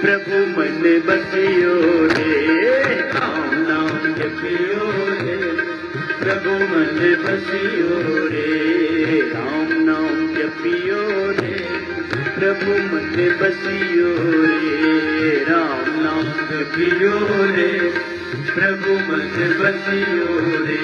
प्रभु मन बसियो रे, राम नाम जपियो रे प्रभु मन बसियो रे, राम नाम जपियो रे प्रभु मन बसियो रे, राम नाम जपियो रे प्रभु मन बसियो रे।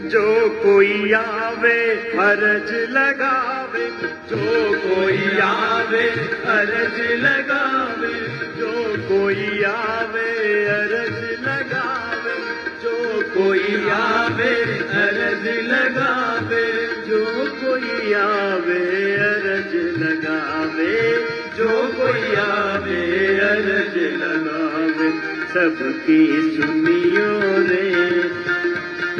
जो कोई आवे फर्ज लगावे, जो कोई आवे अर्ज लगावे, जो कोई आवे अर्ज लगावे, जो कोई आवे अर्ज लगावे, जो कोई आवे अर्ज लगावे, जो कोई आवे अर्ज लगावे, सबकी सुनियो रे,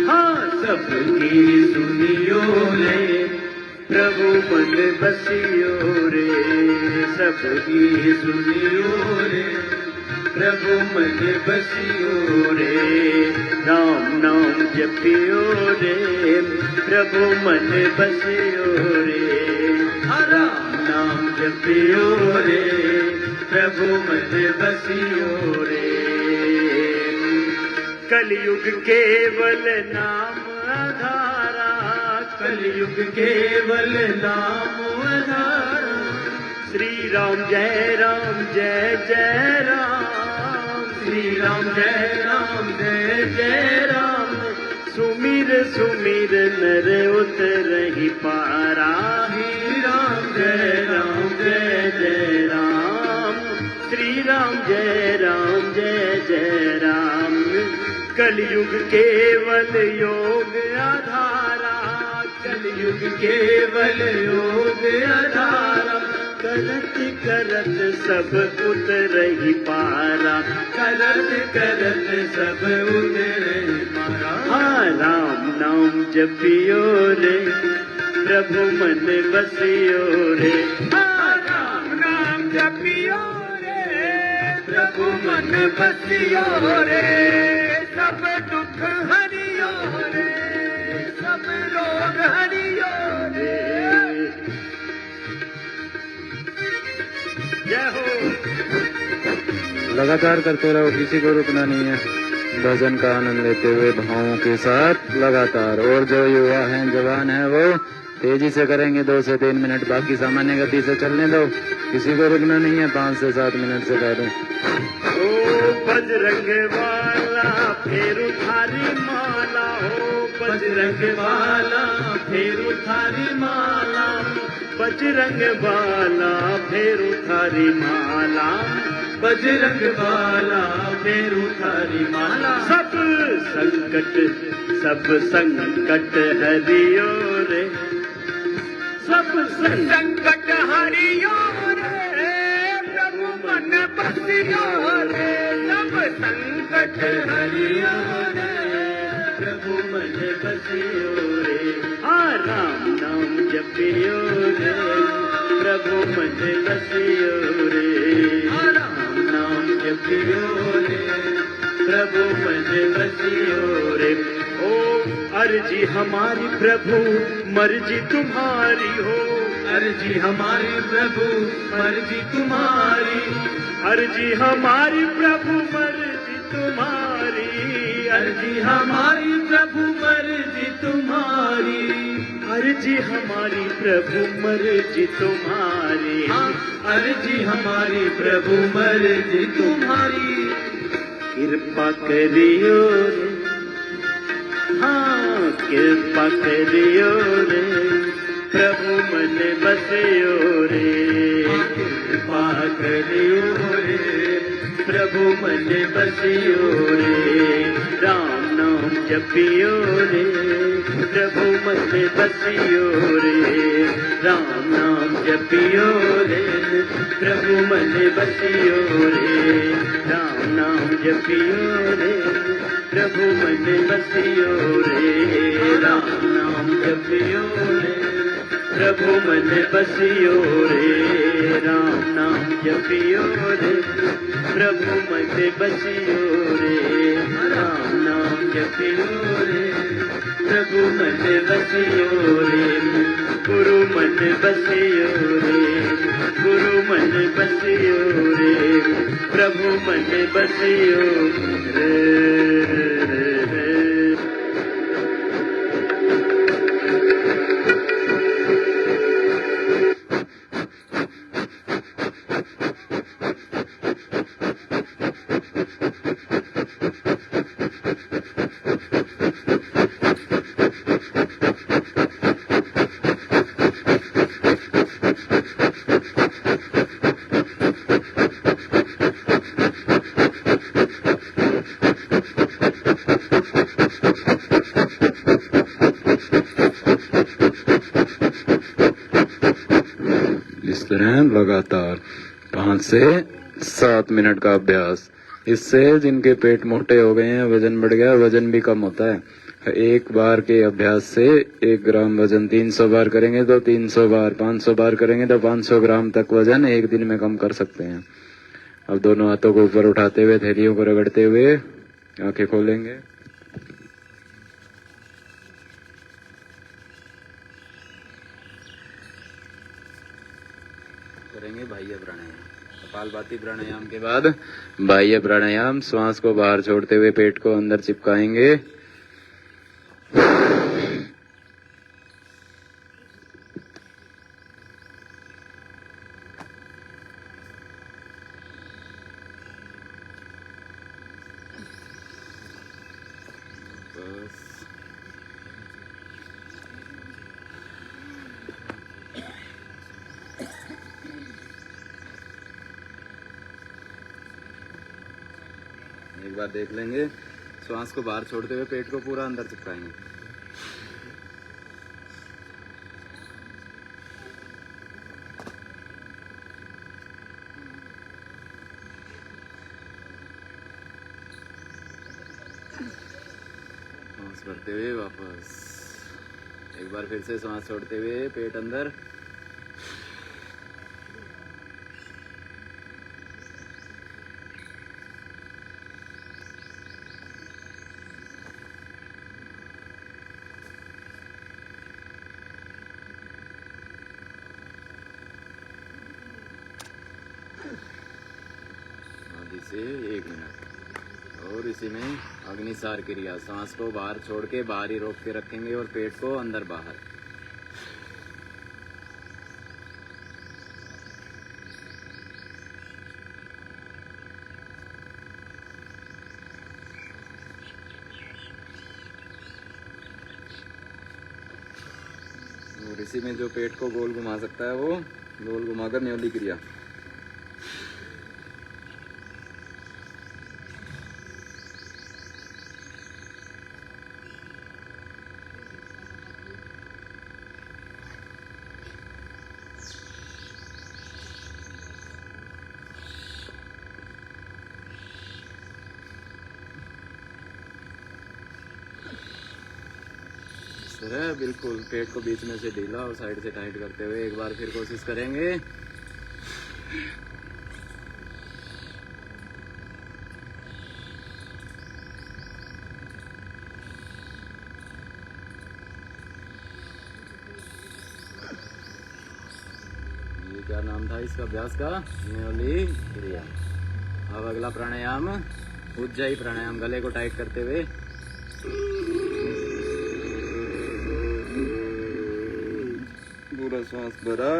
हाँ सबकी सुनियो रे प्रभु मन बसियो रे, सबकी सुनियो रे प्रभु मन बसियो रे, राम नाम जपियो रे प्रभु मन बसियो रे, राम नाम जपियो रे प्रभु मन बसियो रे। कलयुग केवल नाम आधारा, कलयुग केवल नाम आधारा, श्री राम जय राम जय जय राम, श्री राम जय राम जय जय राम, सुमिर सुमिर नर उतरहि पारा, श्री राम जय जय राम, श्री राम जय जय राम। कलयुग केवल योग आधारा, कलयुग केवल योग आधारा, करत करत सब उतरहि पारा, करत करत सब उतरहि पारा, हाँ राम नाम जपियो रे प्रभु मन बसियो रे, हाँ राम नाम जपियो रे प्रभु मन बसियो रे, सब दुख हरियो रे, सब रोग हरियो रे। जय हो। लगातार करते रहो, किसी को रुकना नहीं है। भजन का आनंद लेते हुए भावों के साथ लगातार। और जो युवा हैं, जवान हैं, वो तेजी से करेंगे 2 से 3 मिनट, बाकी सामान्य गति से चलने दो, किसी को रुकना नहीं है 5 से 7 मिनट से पहले। ओ बजरंग वाला फेरू थारी माला, हो बजरंग वाला फेरू थारी माला, बजरंग वाला फेरू थारी माला, बजरंग वाला फेरू थारी माला, सब संकट हरियो रे, सब सब संकट हरियो रे प्रभु मन बसियो रे सब संकट हरियो रे प्रभु मन बसियो रे राम नाम जपियो रे प्रभु मन बसियो रे राम नाम जपियो रे प्रभु मन बसियो रे ओ अर्जी हमारी प्रभु मर्जी तुम्हारी हो अर्जी हमारी प्रभु मर्जी तुम्हारी अर्जी हमारी प्रभु मर्जी तुम्हारी अर्जी हमारी प्रभु मर्जी तुम्हारी अर्जी हमारी प्रभु मर्जी तुम्हारी अर्जी हमारी प्रभु मर्जी तुम्हारी कृपा करियो रे कृपा करियो रे प्रभु मन बसियो रे कृपा करियो रे प्रभु मन बसियो रे राम नाम जपियो रे प्रभु मन बसियो रे राम नाम जपियो रे प्रभु मन बसियो रे राम नाम जपियो रे प्रभु मन बसियो रे राम नाम जपियो रे प्रभु मन बसियो रे राम नाम जपियो रे प्रभु मन बसियो रे राम नाम जपियो रे प्रभु मन बसियो रे गुरु मन बसियो रे गुरु मन बसियो रे प्रभु मन बसियो रे लगातार 5 से 7 मिनट का अभ्यास। इससे जिनके पेट मोटे हो गए हैं, वजन बढ़ गया, वजन भी कम होता है। एक बार के अभ्यास से 1 ग्राम वजन 300 बार करेंगे तो 300 बार, 500 बार करेंगे तो 500 ग्राम तक वजन एक दिन में कम कर सकते हैं। अब दोनों हाथों को ऊपर उठाते हुए, थैलियों को रगड़ते हुए आंखें खोलेंगे। करेंगे बाह्य प्राणायाम। कपालभाति प्राणायाम के बाद बाह्य प्राणायाम। श्वास को बाहर छोड़ते हुए पेट को अंदर चिपकाएंगे। एक बार देख लेंगे। श्वास को बाहर छोड़ते हुए पेट को पूरा अंदर चिपकाएंगे। श्वास भरते हुए वापस। एक बार फिर से श्वास छोड़ते हुए पेट अंदर। से 1 मिनट। और इसी में अग्निसार क्रिया। सांस को बाहर छोड़ के बाहर ही रोक के रखेंगे और पेट को अंदर बाहर। और इसी में जो पेट को गोल घुमा सकता है वो गोल घुमाकर न्योली क्रिया। तरह बिल्कुल पेट को बीच में से ढीला और साइड से टाइट करते हुए एक बार फिर कोशिश करेंगे। ये क्या नाम था इसका अभ्यास का? न्योली क्रिया। अब अगला प्राणायाम उज्जाई प्राणायाम, गले को टाइट करते हुए। पूरा श्वास भरा,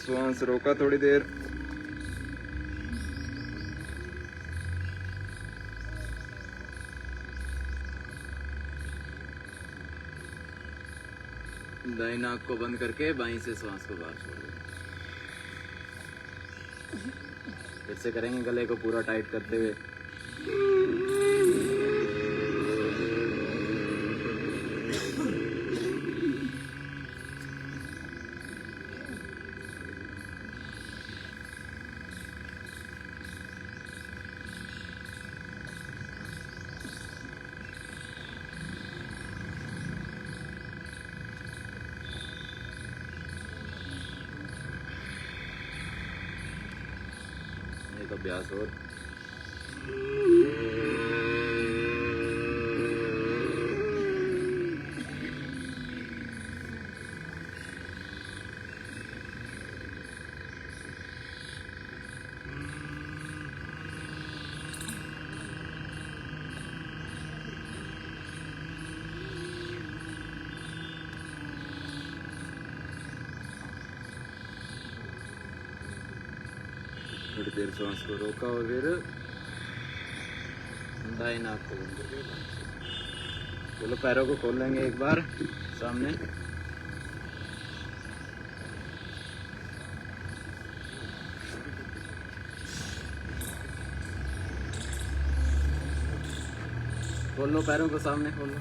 श्वास रोका थोड़ी देर। दाई नाक को बंद करके बाई से श्वास को बाहर छोड़ दें। फिर से करेंगे गले को पूरा टाइट करते हुए। एक अभ्यास और। थोड़ी देर सांस को रोका और फिर दाई नाक को बंद करके चलो पैरों को खोल लेंगे एक बार सामने। खोल लो पैरों को सामने, खोल लो।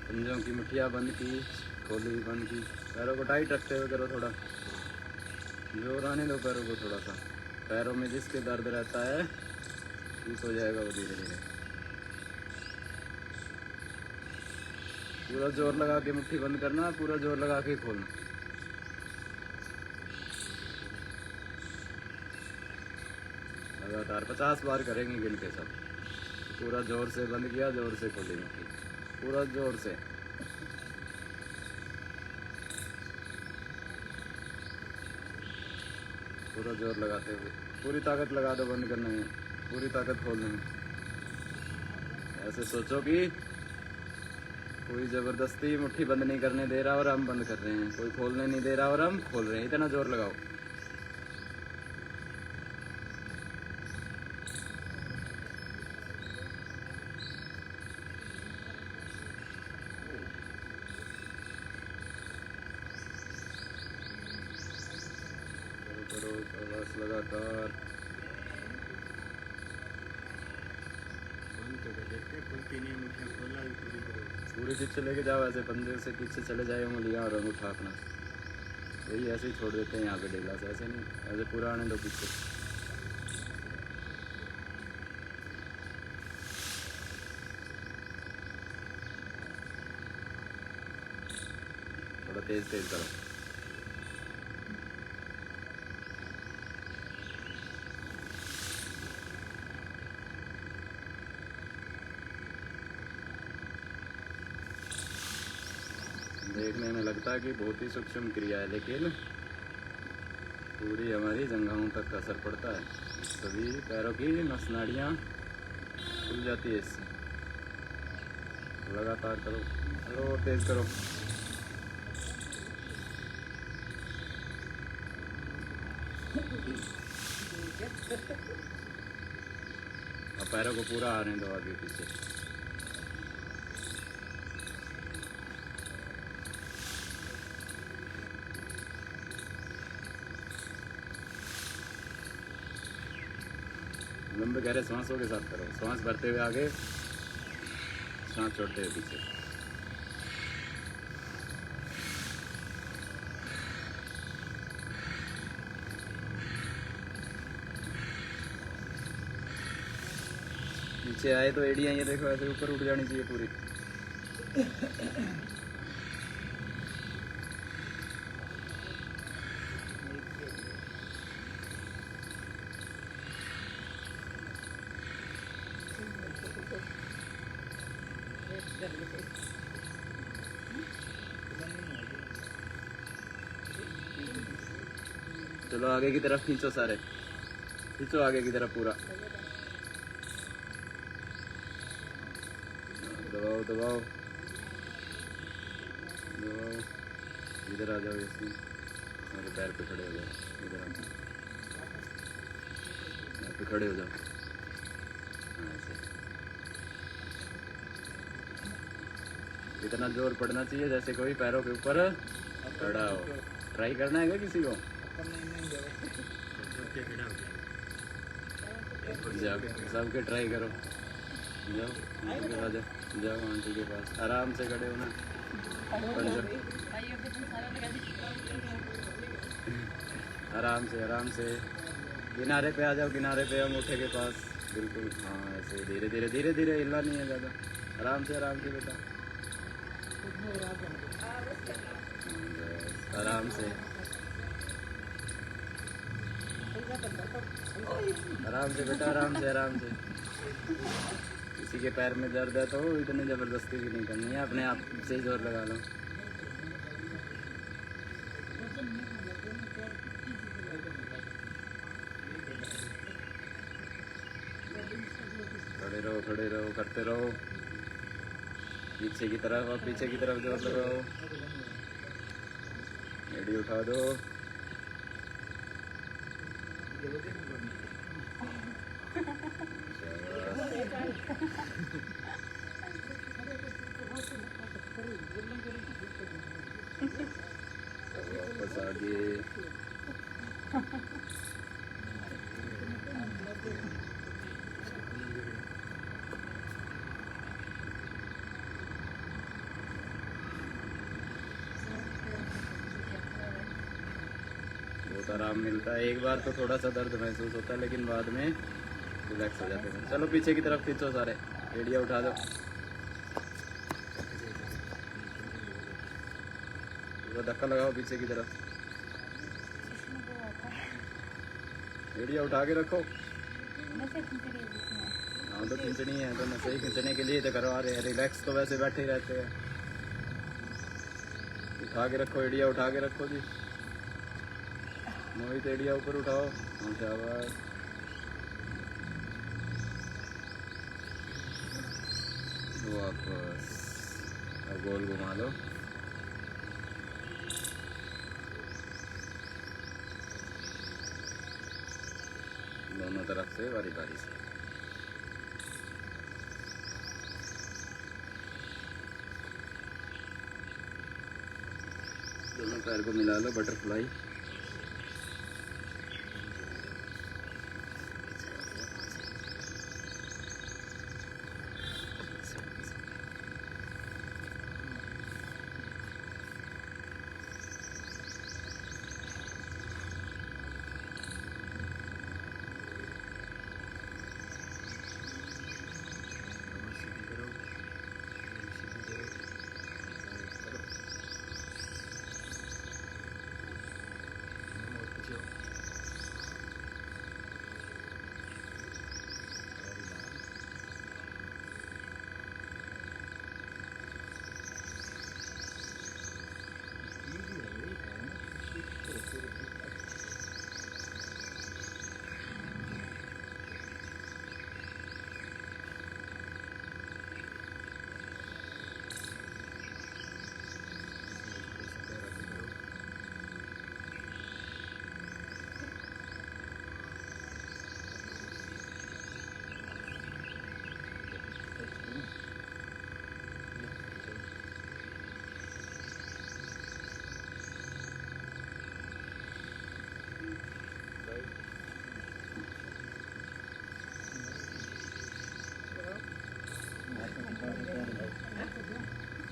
पंजों की मुठ्ठियाँ बंद की, खोली बंद की। पैरों को टाइट रखते हुए करो, थोड़ा जोर आने दो पैरों को थोड़ा सा। पैरों में जिसके दर्द रहता है ठीक हो जाएगा वो धीरे धीरे। पूरा जोर लगा के मुट्ठी बंद करना, पूरा जोर लगा के खोलना। लगातार 50 बार करेंगे गिन के सब। पूरा जोर से बंद किया, जोर से खोली मुट्ठी, पूरा जोर से। पूरा जोर लगाते हुए पूरी ताकत लगा दो, बंद करने में पूरी ताकत खोलने में। ऐसे सोचो कि कोई जबरदस्ती मुट्ठी बंद नहीं करने दे रहा और हम बंद कर रहे हैं, कोई खोलने नहीं दे रहा और हम खोल रहे हैं। इतना जोर लगाओ। करो बस लगातार। पूरी पीछे लेके जाओ, ऐसे पंजे से पीछे चले जाए उंगलियां और अंगूठा अपना। वही ऐसे ही छोड़ देते हैं यहाँ पे ढीला से, ऐसे नहीं, ऐसे पूरा आने दो पीछे। थोड़ा तेज तेज करो। देखने में लगता है कि बहुत ही सूक्ष्म क्रिया है, लेकिन पूरी हमारी जंघाओं तक असर पड़ता है। सभी पैरों की नस नाड़ियाँ खुल जाती है इससे। लगातार करो, करो, तेज करो। अब पैरों को पूरा आने दो आगे पीछे। लंबे गहरे सांसों के साथ करो। सांस भरते हुए आगे, सांस छोड़ते हुए पीछे। नीचे आए तो एड़ियाँ ये देखो ऐसे ऊपर उठ जानी चाहिए पूरी। चलो आगे की तरफ खींचो, सारे खींचो आगे की तरफ पूरा। दबाओ दबाओ दबाओ। इधर आ जाओ, इसमें मेरे पैर पे खड़े हो जाओ। इधर आ जाओ, यहाँ पे खड़े हो जाओ। हाँ ऐसे। इतना जोर पड़ना चाहिए जैसे कोई पैरों के ऊपर खड़ा हो। ट्राई करना है क्या किसी को? जाओ सबके ट्राई करो। जाओ आंटी के पास जाओ, जाओ आंटी के पास आराम से खड़े होना। आराम से आराम से किनारे पे आ जाओ, किनारे पे अंगूठे के पास बिल्कुल। हाँ ऐसे धीरे धीरे धीरे धीरे, हिलना नहीं है ज़्यादा। आराम से बेटा, आराम से आराम से बेटा, आराम से आराम से। किसी के पैर में दर्द है तो इतनी ज़बरदस्ती भी नहीं करनी है, अपने आप से ही जोर लगा लो। खड़े रहो करते रहो। पीछे की तरफ, और पीछे की तरफ जोर लगाओ। एड़ी उठा दो। वापस आगे। बहुत आराम मिलता है। एक बार तो थोड़ा सा दर्द महसूस होता है, लेकिन बाद में रिलैक्स हो जाते हैं। चलो पीछे की तरफ खींचो सारे, एड़िया उठा दो। धक्का लगाओ पीछे की तरफ। एड़िया उठा के रखो। हाँ तो खींचनी है तो नशे ही खींचने के लिए तो करवा रहे हैं। रिलैक्स तो वैसे बैठे ही रहते हैं। उठा के रखो, एड़िया उठा के रखो जी। मोहित एड़िया ऊपर उठाओ। हाँ शाबाश। वापस अब गोल घुमा लो। दोनों तरफ से बारी बारी से। दोनों पैर को मिला लो, बटरफ्लाई।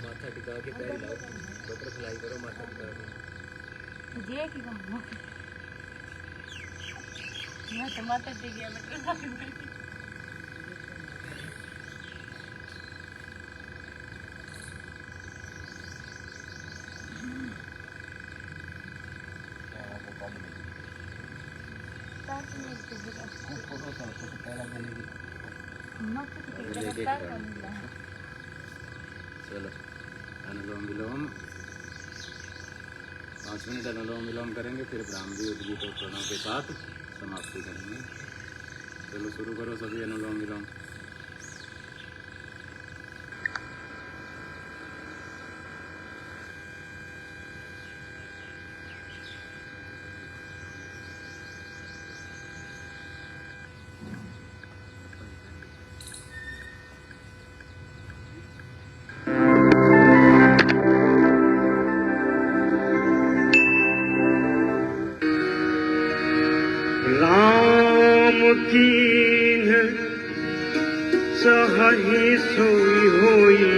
माथा टिका के पैर हिलाओ, बटरफ्लाई करो माथा टिका के। ये की बात मैं तो माथा टिक गया बटरफ्लाई। चलो अनुलोम विलोम 5 मिनट अनुलोम विलोम करेंगे, फिर ब्राह्मी उद्गीत और प्रणव के साथ समाप्ति करेंगे। चलो शुरू करो सभी अनुलोम विलोम। कीन सही सोई होई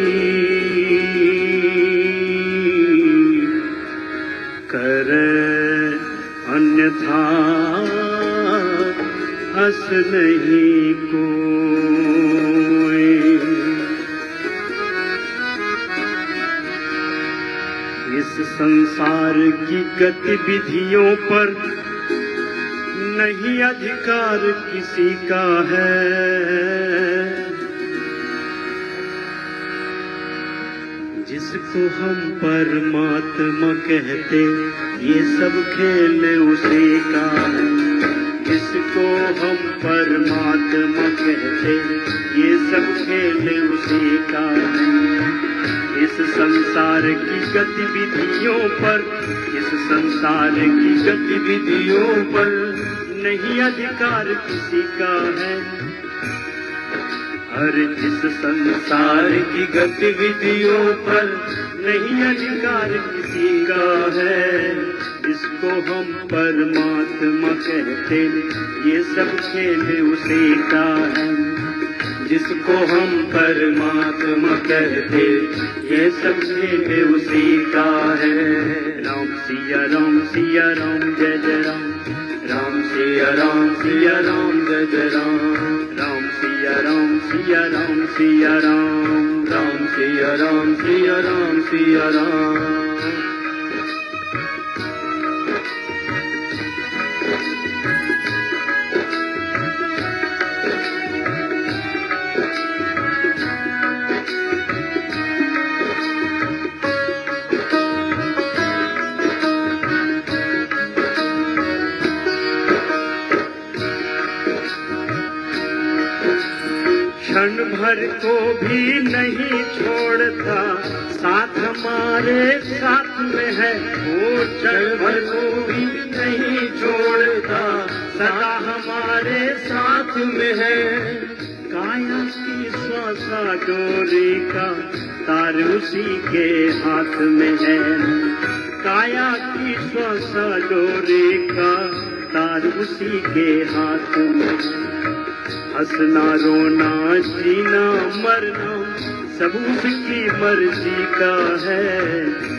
कर अन्यथा हस नहीं कोई। इस संसार की गतिविधियों पर नहीं अधिकार किसी का है, जिसको हम परमात्मा कहते ये सब खेल उसी का है। जिसको हम परमात्मा कहते ये सब खेल उसी का है। इस संसार की गतिविधियों पर, इस संसार की गतिविधियों पर नहीं अधिकार किसी का है। हर इस संसार की गतिविधियों पर नहीं अधिकार किसी का है। इसको हम परमात्मा कहते ये सब खेल उसी का है। जिसको हम परमात्मा कहते ये सब खेल उसी का है। राम सिया राम जय जय राम। राम सिया राम जय जय राम। राम सिया राम सिया राम। राम सिया राम सिया राम। क्षण भर को भी नहीं छोड़ता साथ हमारे साथ में है। वो क्षण भर को भी नहीं छोड़ता सदा हमारे साथ में है। काया की श्वासा डोरी का तार उसी के हाथ में है। काया की श्वासा डोरी का तार उसी के हाथ में है। हंसना रोना जीना मरना सब उसकी मर्जी का है।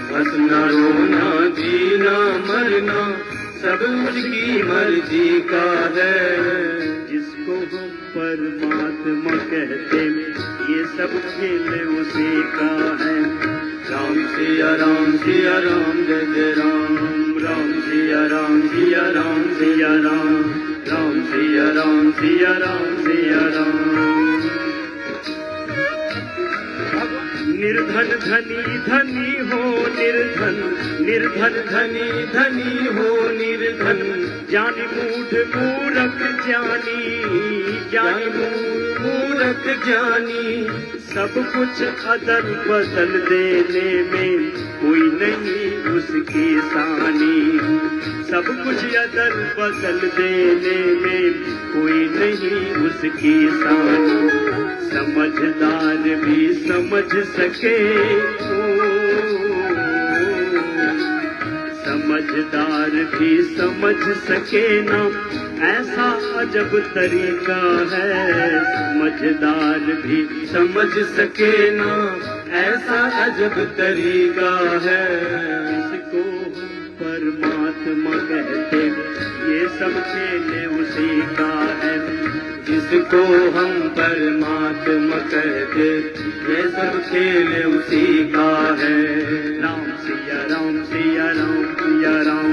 हंसना रोना जीना मरना सब उसकी मर्जी का है। जिसको हम परमात्मा कहते ये सब खेल उसी का है। राम सिया राम जय जय राम। राम सिया राम सिया राम। राम सिया राम सिया राम। निर्धन धनी धनी हो निर्धन, निर्धन धनी धनी हो निर्धन। ज्ञानी मूढ़ मूरख ज्ञानी, ज्ञानी मूरख ज्ञानी। सब कुछ अदल बदल देने में कोई नहीं उसकी सानी। सब कुछ अदल बदल देने में कोई नहीं उसकी सानी। समझदार भी समझ सके समझदार भी समझ सके ना ऐसा अजब तरीका है। समझदार भी समझ सके ना ऐसा अजब तरीका है। इसको परमात्मा कहते ये सब खेल उसी का है। जिसको हम परमात्मा कहते ये सब खेल उसी का है। राम सिया राम सिया राम सिया राम।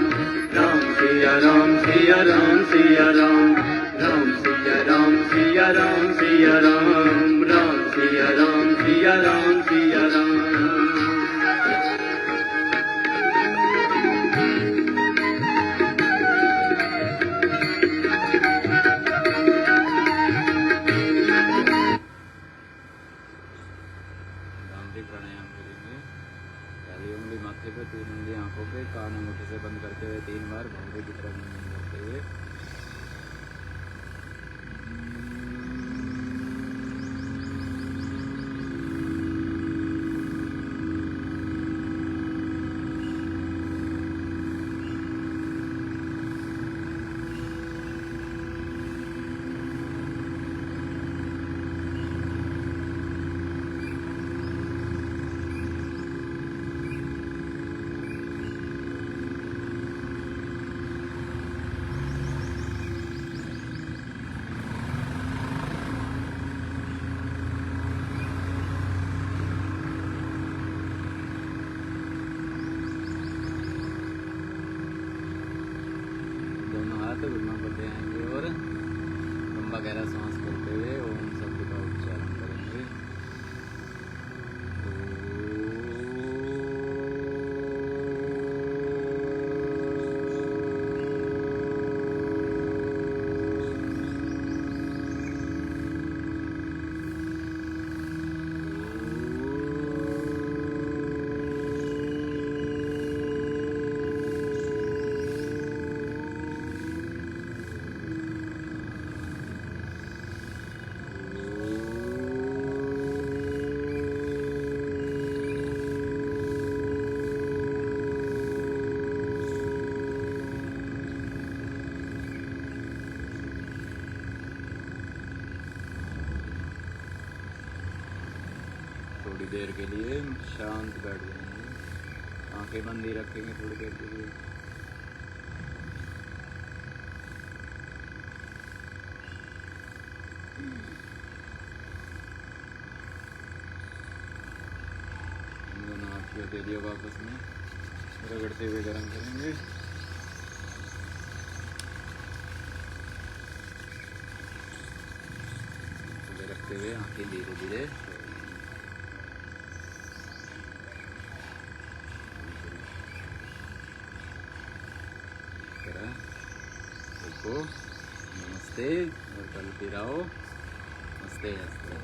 राम सिया राम सिया राम सिया राम। राम सिया राम सिया राम सिया राम राम सिया राम सिया राम सिया राम भ्रामरी प्राणायाम करेंगे। पहली उंगली माथे पे, 3 उंगली आंखों पे, कान अंगूठे से बंद करते हुए 3 बार भ्रामरी की तरफ मुंडन करते हुए। दोनों हाथ घुटनों पर ले आएंगे और लंबा गहरा सांस करते हुए ओम शब्द का उच्चारण करेंगे। थोड़ी देर के लिए शांत बैठ जाएंगे, आंखें बंद ही रखेंगे थोड़ी देर के लिए। दोनों हाथ की हथेलियों को आपस में रगड़ते हुए गर्म करेंगे। रखते हुए आंखें धीरे धीरे देखो। नमस्ते और कल फिर आओ। नमस्ते हंसते।